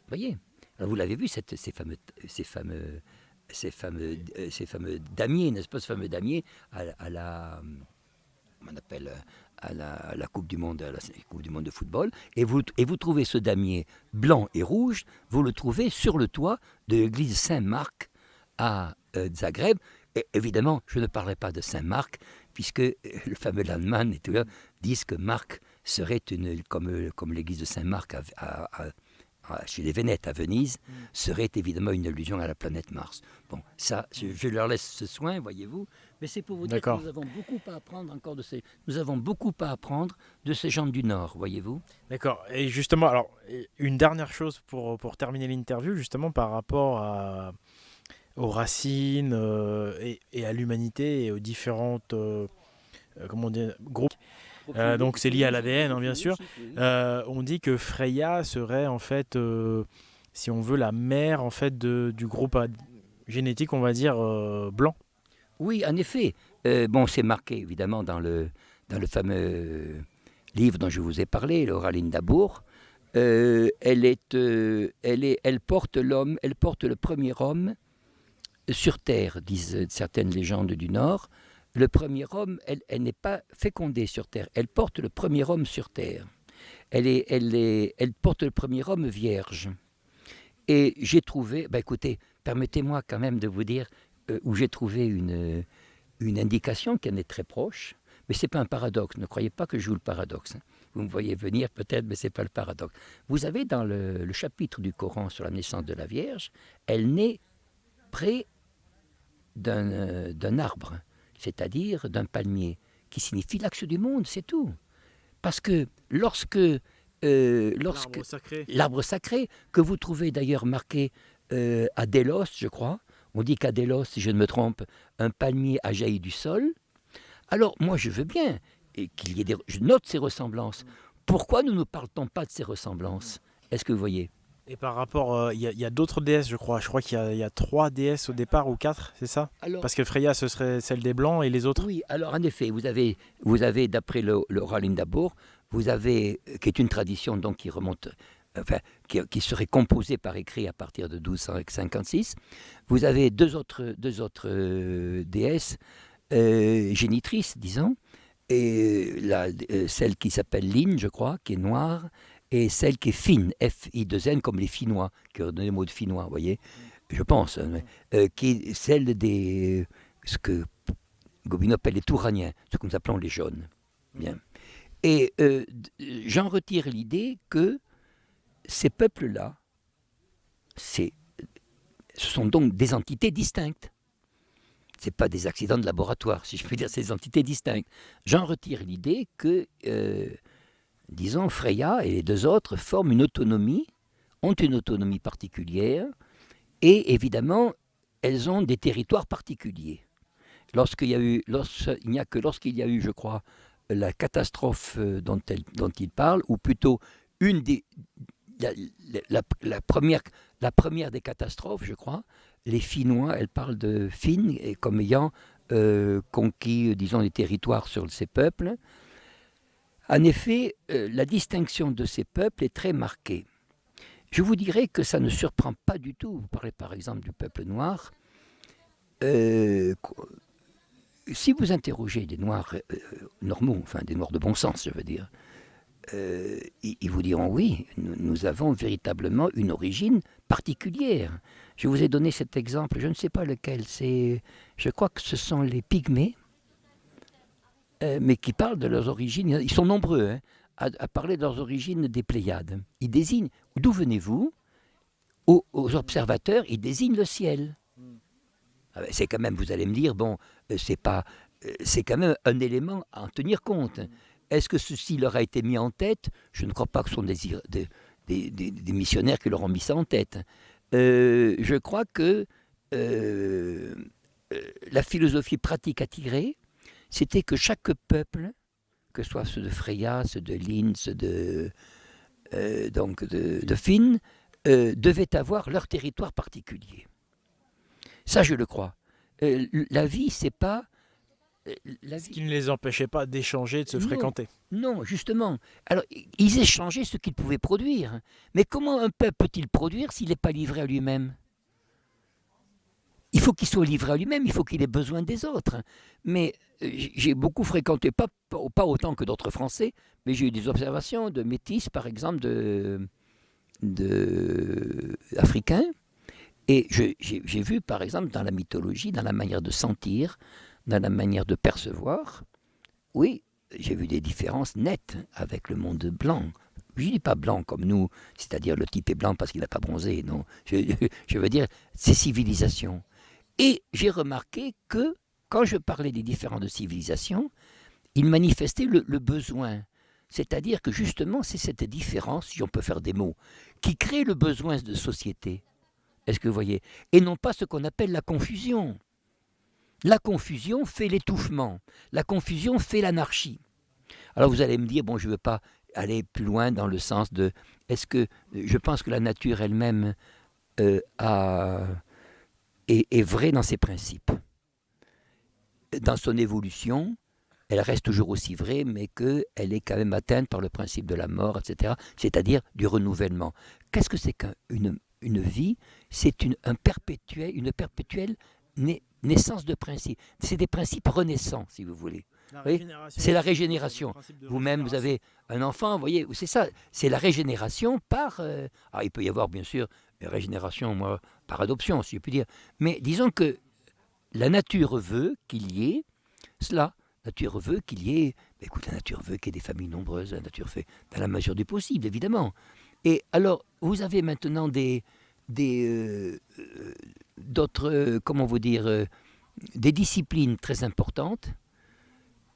Vous voyez? Alors vous l'avez vu, ces fameux damiers, n'est-ce pas, ce fameux damier à la Coupe du Monde, de football, et vous trouvez ce damier blanc et rouge, vous le trouvez sur le toit de l'église Saint-Marc à Zagreb. Et évidemment, je ne parlerai pas de Saint-Marc, puisque le fameux Landman et tout là disent que Marc serait comme l'église de Saint-Marc chez les Vénètes à Venise, serait évidemment une allusion à la planète Mars. Bon, ça, je leur laisse ce soin, voyez-vous, mais c'est pour vous dire que nous avons beaucoup à apprendre de ces gens du Nord, voyez-vous. D'accord, et justement, alors, une dernière chose pour terminer l'interview, justement par rapport aux racines et à l'humanité et aux différentes groupes. Donc c'est lié à l'ADN, bien sûr. On dit que Freya serait en fait, si on veut, la mère en fait du groupe génétique, on va dire blanc. Oui, en effet. C'est marqué évidemment dans le fameux livre dont je vous ai parlé, l'Oraline d'Abour. Elle porte le premier homme sur Terre, disent certaines légendes du Nord. Le premier homme, elle n'est pas fécondée sur Terre. Elle porte le premier homme sur Terre. Elle porte le premier homme vierge. Et j'ai trouvé, écoutez, permettez-moi quand même de vous dire où j'ai trouvé une indication qui en est très proche, Mais ce n'est pas un paradoxe. Ne croyez pas que je joue le paradoxe. Vous me voyez venir peut-être, mais ce n'est pas le paradoxe. Vous avez dans le chapitre du Coran sur la naissance de la Vierge, elle naît près d'un arbre, c'est-à-dire d'un palmier, qui signifie l'axe du monde, c'est tout. Parce que lorsque l'arbre sacré, que vous trouvez d'ailleurs marqué à Délos, je crois, on dit qu'à Délos, si je ne me trompe, un palmier a jailli du sol. Alors moi je veux bien qu'il y ait je note ces ressemblances. Pourquoi nous ne parlons pas de ces ressemblances? Est-ce que vous voyez? Et par rapport, il y a d'autres déesses, je crois. Je crois qu'il y a 3 déesses au départ, ou 4, c'est ça? Alors, parce que Freya, ce serait celle des Blancs, et les autres? Oui, alors en effet, vous avez d'après le Roland d'Abour, vous avez, qui est une tradition donc qui remonte, enfin, qui serait composée par écrit à partir de 1256, vous avez deux autres déesses génitrices, disons, et celle qui s'appelle Lynn, je crois, qui est noire, et celle qui est Finn, F-I-2-N, comme les Finnois, qui ont donné le mot de Finnois, vous voyez, je pense, qui est celle ce que Gobineau appelle les Touraniens, ce que nous appelons les jaunes. Bien. Et j'en retire l'idée que ces peuples-là, ce sont donc des entités distinctes. Ce n'est pas des accidents de laboratoire, si je peux dire, c'est des entités distinctes. J'en retire l'idée que, disons, Freya et les deux autres forment une autonomie, ont une autonomie particulière, et évidemment, elles ont des territoires particuliers. Lorsqu'il y a eu, je crois, la catastrophe dont il parle, ou plutôt la première des catastrophes, je crois, les Finnois, elles parlent de Finn comme ayant conquis, disons, des territoires sur ces peuples. En effet, la distinction de ces peuples est très marquée. Je vous dirais que ça ne surprend pas du tout. Vous parlez par exemple du peuple noir. Si vous interrogez des Noirs normaux, enfin des Noirs de bon sens, je veux dire, ils vous diront oui, nous avons véritablement une origine particulière. Je vous ai donné cet exemple, je ne sais pas lequel, je crois que ce sont les Pygmées, mais qui parlent de leurs origines. Ils sont nombreux à parler de leurs origines des Pléiades. Ils désignent, d'où venez-vous? Aux observateurs, ils désignent le ciel. C'est quand même, vous allez me dire, bon, c'est quand même un élément à en tenir compte. Est-ce que ceci leur a été mis en tête? Je ne crois pas que ce sont des missionnaires qui leur ont mis ça en tête. Je crois que la philosophie pratique à tirer, c'était que chaque peuple, que ce soit ceux de Freya, ceux de Lynn, ceux de Finn, devaient avoir leur territoire particulier. Ça, je le crois. La vie, c'est pas... Ce qui ne les empêchait pas d'échanger, de se fréquenter. Non, justement. Alors, ils échangeaient ce qu'ils pouvaient produire. Mais comment un peuple peut-il produire s'il n'est pas livré à lui-même? Il faut qu'il soit livré à lui-même, il faut qu'il ait besoin des autres. Mais j'ai beaucoup fréquenté, pas autant que d'autres Français, mais j'ai eu des observations de métis, par exemple, africains. Et j'ai vu, par exemple, dans la mythologie, dans la manière de sentir, dans la manière de percevoir, oui, j'ai vu des différences nettes avec le monde blanc. Je ne dis pas blanc comme nous, c'est-à-dire le type est blanc parce qu'il n'a pas bronzé, non. Je veux dire, ces civilisations. Et j'ai remarqué que, quand je parlais des différentes civilisations, ils manifestaient le besoin. C'est-à-dire que justement, c'est cette différence, si on peut faire des mots, qui crée le besoin de société. Est-ce que vous voyez? Et non pas ce qu'on appelle la confusion. La confusion fait l'étouffement. La confusion fait l'anarchie. Alors vous allez me dire, bon, je ne veux pas aller plus loin dans le sens de... Est-ce que je pense que la nature elle-même est vraie dans ses principes. Dans son évolution, elle reste toujours aussi vraie, mais qu'elle est quand même atteinte par le principe de la mort, etc., c'est-à-dire du renouvellement. Qu'est-ce que c'est qu'une vie? C'est une perpétuelle naissance de principes. C'est des principes renaissants, si vous voulez. C'est la régénération. Vous-même, vous avez un enfant, vous voyez, c'est ça. C'est la régénération par... alors, il peut y avoir, bien sûr, une régénération par adoption, si je puis dire. Mais disons que la nature veut qu'il y ait cela. nature veut qu'il y ait, la nature veut qu'il y ait des familles nombreuses, la nature fait dans la mesure du possible, évidemment. Et alors, vous avez maintenant d'autres, des disciplines très importantes.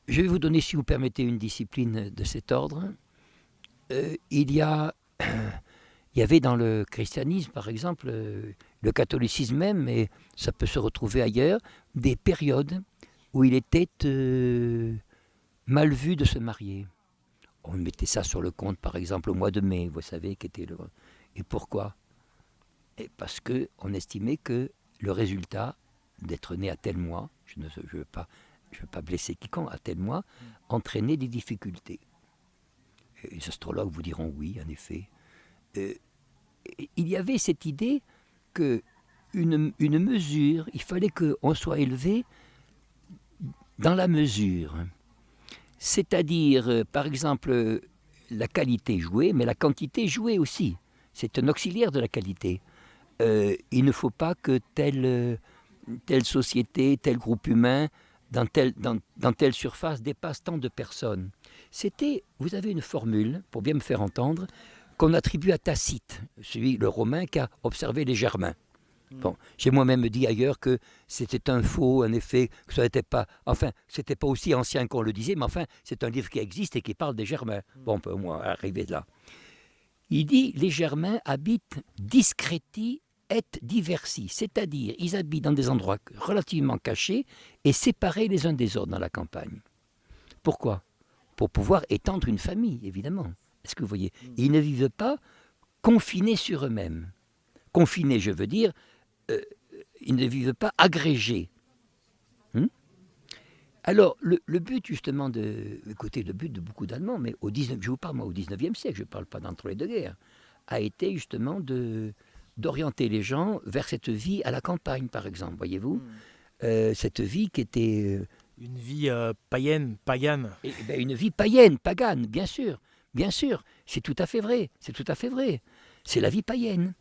Je vais vous donner, si vous permettez, une discipline de cet ordre. Il y avait dans le christianisme, par exemple, le catholicisme même, mais ça peut se retrouver ailleurs, des périodes où il était mal vu de se marier. On mettait ça sur le compte, par exemple, au mois de mai, vous savez, Et pourquoi ? Parce qu'on estimait que le résultat d'être né à tel mois, je ne veux pas blesser quiconque, à tel mois, entraînait des difficultés. Et les astrologues vous diront oui, en effet. Il y avait cette idée qu'une mesure, il fallait qu'on soit élevé dans la mesure. C'est-à-dire, par exemple, la qualité jouée, mais la quantité jouée aussi. C'est un auxiliaire de la qualité. Il ne faut pas que telle société, tel groupe humain, dans telle surface, dépasse tant de personnes. Vous avez une formule, pour bien me faire entendre, qu'on attribue à Tacite, le Romain qui a observé les Germains. Bon, j'ai moi-même dit ailleurs que c'était un faux, en effet, que ça n'était pas, c'était pas aussi ancien qu'on le disait, mais c'est un livre qui existe et qui parle des Germains. Bon, on peut au moins arriver là. Il dit, les Germains habitent discreti et diversi, c'est-à-dire ils habitent dans des endroits relativement cachés et séparés les uns des autres dans la campagne. Pourquoi ? Pour pouvoir étendre une famille, évidemment. Est-ce que vous voyez ? Ils ne vivent pas confinés sur eux-mêmes. Confinés, je veux dire, ils ne vivent pas agrégés. Alors, le but justement le but de beaucoup d'Allemands, mais je vous parle au 19e siècle, je ne parle pas d'entre-les-deux-guerres, a été justement d'orienter les gens vers cette vie à la campagne, par exemple, voyez-vous, cette vie qui était... une vie païenne, pagane. Une vie païenne, pagane, bien sûr, c'est tout à fait vrai, c'est la vie païenne.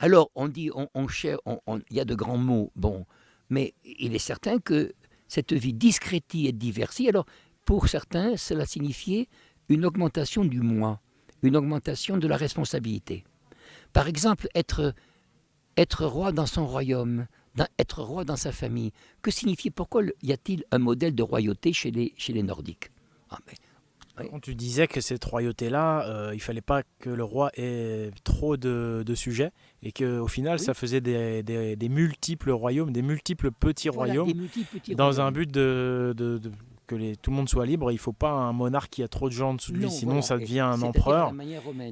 Alors, on dit, il y a de grands mots, bon, mais il est certain que cette vie discrétie et diversie, alors, pour certains, cela signifiait une augmentation du moi, une augmentation de la responsabilité. Par exemple, être roi dans son royaume, être roi dans sa famille. Que signifie, pourquoi y a-t-il un modèle de royauté chez les Nordiques ? Quand tu disais que cette royauté-là, il ne fallait pas que le roi ait trop de sujets et qu'au final, ça faisait des multiples royaumes, des multiples petits royaumes, dans un but que tout le monde soit libre. Il ne faut pas un monarque qui a trop de gens en dessous de lui, sinon ça devient un empereur.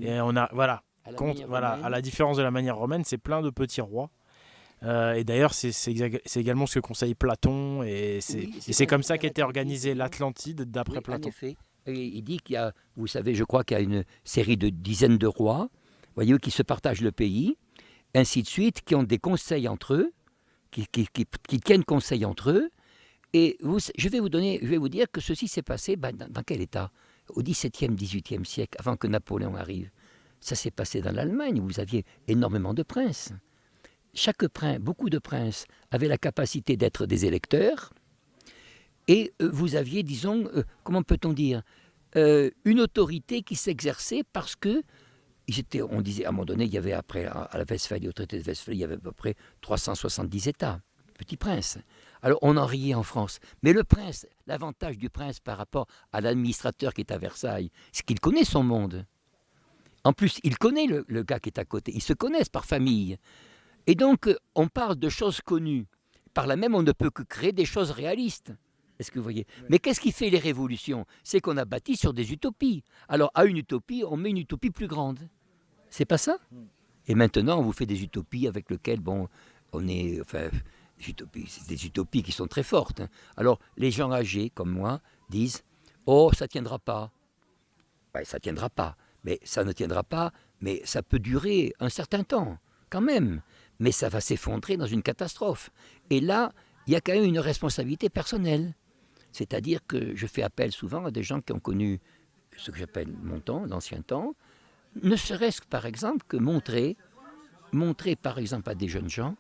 Et on a, à la différence de la manière romaine, c'est plein de petits rois. Et d'ailleurs, c'est également ce que conseille Platon, et c'est comme ça qu'était organisée l'Atlantide d'après Platon. En effet. Et il dit qu'il y a, vous savez, je crois qu'il y a une série de dizaines de rois, voyez, qui se partagent le pays, ainsi de suite, qui ont des conseils entre eux, qui tiennent conseil entre eux. Et je vais vous dire que ceci s'est passé dans quel état ? Au XVIIe, XVIIIe siècle, avant que Napoléon arrive. Ça s'est passé dans l'Allemagne, où vous aviez énormément de princes. Beaucoup de princes avaient la capacité d'être des électeurs, et vous aviez, disons, comment peut-on dire, une autorité qui s'exerçait parce que, on disait, à un moment donné, il y avait après, à la Westphalie, au traité de Westphalie, il y avait à peu près 370 États, petits princes. Alors on en riait en France. Mais le prince, l'avantage du prince par rapport à l'administrateur qui est à Versailles, c'est qu'il connaît son monde. En plus, il connaît le gars qui est à côté, ils se connaissent par famille. Et donc, on parle de choses connues. Par là même, on ne peut que créer des choses réalistes. Est-ce que vous voyez ? Mais qu'est-ce qui fait les révolutions ? C'est qu'on a bâti sur des utopies. Alors, à une utopie, on met une utopie plus grande. C'est pas ça ? Et maintenant, on vous fait des utopies avec lesquelles, on est... c'est des utopies qui sont très fortes. Alors, les gens âgés, comme moi, disent « Oh, ça ne tiendra pas. » Ça ne tiendra pas. Mais ça ne tiendra pas, mais ça peut durer un certain temps, quand même. Mais ça va s'effondrer dans une catastrophe. Et là, il y a quand même une responsabilité personnelle. C'est-à-dire que je fais appel souvent à des gens qui ont connu ce que j'appelle mon temps, l'ancien temps, ne serait-ce que, par exemple, que montrer par exemple, à des jeunes gens,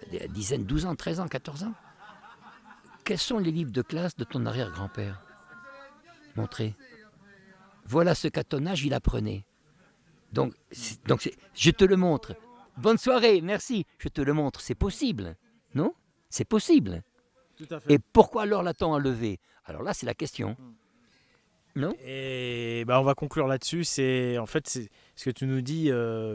des dizaines, 12 ans, 13 ans, 14 ans, quels sont les livres de classe de ton arrière-grand-père? Montrez. Voilà ce qu'à ton âge il apprenait. Donc je te le montre. Bonne soirée, merci. Je te le montre, c'est possible, non? C'est possible. Tout à fait. Et pourquoi alors l'a-t-on enlevé? Alors là, c'est la question. Non? Et on va conclure là-dessus. C'est ce que tu nous dis,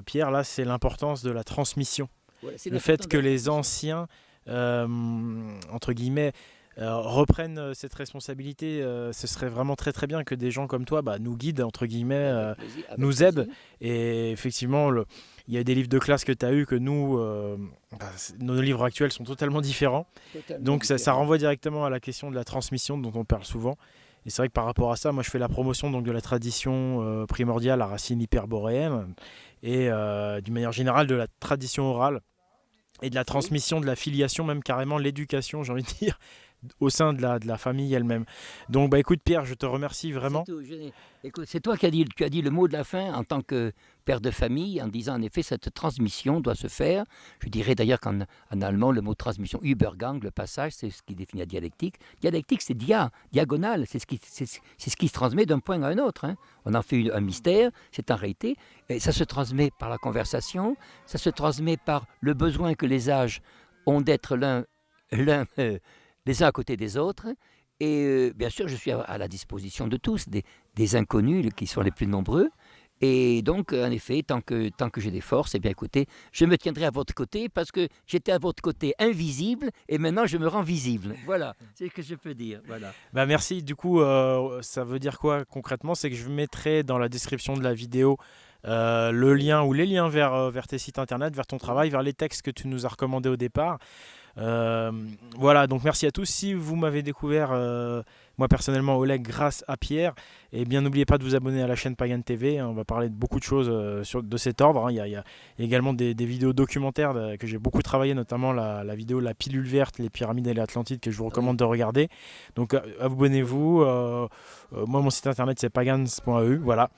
Pierre. Là, c'est l'importance de la transmission. Voilà, c'est Le fait que les anciens, entre guillemets, reprennent cette responsabilité. Ce serait vraiment très très bien que des gens comme toi nous guident, entre guillemets, nous aident. Et effectivement, il y a des livres de classe que tu as eus que nous, nos livres actuels sont totalement différents. Donc ça renvoie directement à la question de la transmission dont on parle souvent. Et c'est vrai que par rapport à ça, moi je fais la promotion donc, de la tradition primordiale à racine hyperboréenne et d'une manière générale de la tradition orale et de la transmission de la filiation, même carrément l'éducation, j'ai envie de dire, au sein de la famille elle-même. Donc écoute Pierre, je te remercie vraiment. Écoute, c'est toi qui as dit le mot de la fin en tant que père de famille, en disant en effet cette transmission doit se faire. Je dirais d'ailleurs qu'en allemand le mot transmission, Übergang, le passage, c'est ce qui définit la dialectique. Dialectique c'est diagonale, c'est ce qui se transmet d'un point à un autre. Hein. On en fait un mystère, c'est en réalité. Et ça se transmet par la conversation, ça se transmet par le besoin que les âges ont d'être les uns à côté des autres. Et bien sûr, je suis à la disposition de tous, des inconnus qui sont les plus nombreux. Et donc, en effet, tant que j'ai des forces, eh bien écoutez, je me tiendrai à votre côté parce que j'étais à votre côté invisible et maintenant je me rends visible. Voilà, c'est ce que je peux dire. Voilà. Merci. Du coup, ça veut dire quoi concrètement? C'est que je mettrai dans la description de la vidéo le lien ou les liens vers tes sites internet, vers ton travail, vers les textes que tu nous as recommandés au départ. Voilà, donc merci à tous. Si vous m'avez découvert, moi personnellement, Oleg, grâce à Pierre, et bien n'oubliez pas de vous abonner à la chaîne Pagan TV. On va parler de beaucoup de choses de cet ordre. Il y a également des vidéos documentaires que j'ai beaucoup travaillé, notamment la vidéo La pilule verte, les pyramides et l'Atlantide, que je vous recommande de regarder. Donc abonnez-vous. Moi, mon site internet c'est pagans.eu. Voilà.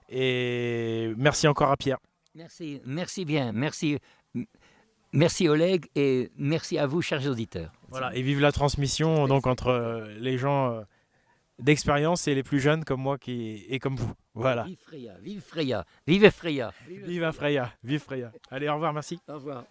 Et merci encore à Pierre. Merci bien, merci Oleg et merci à vous, chers auditeurs. Voilà, et vive la transmission donc entre les gens d'expérience et les plus jeunes comme moi et comme vous. Voilà. Vive Freya, vive Freya, vive Freya. Vive Freya, vive Freya. Allez, au revoir, merci. Au revoir.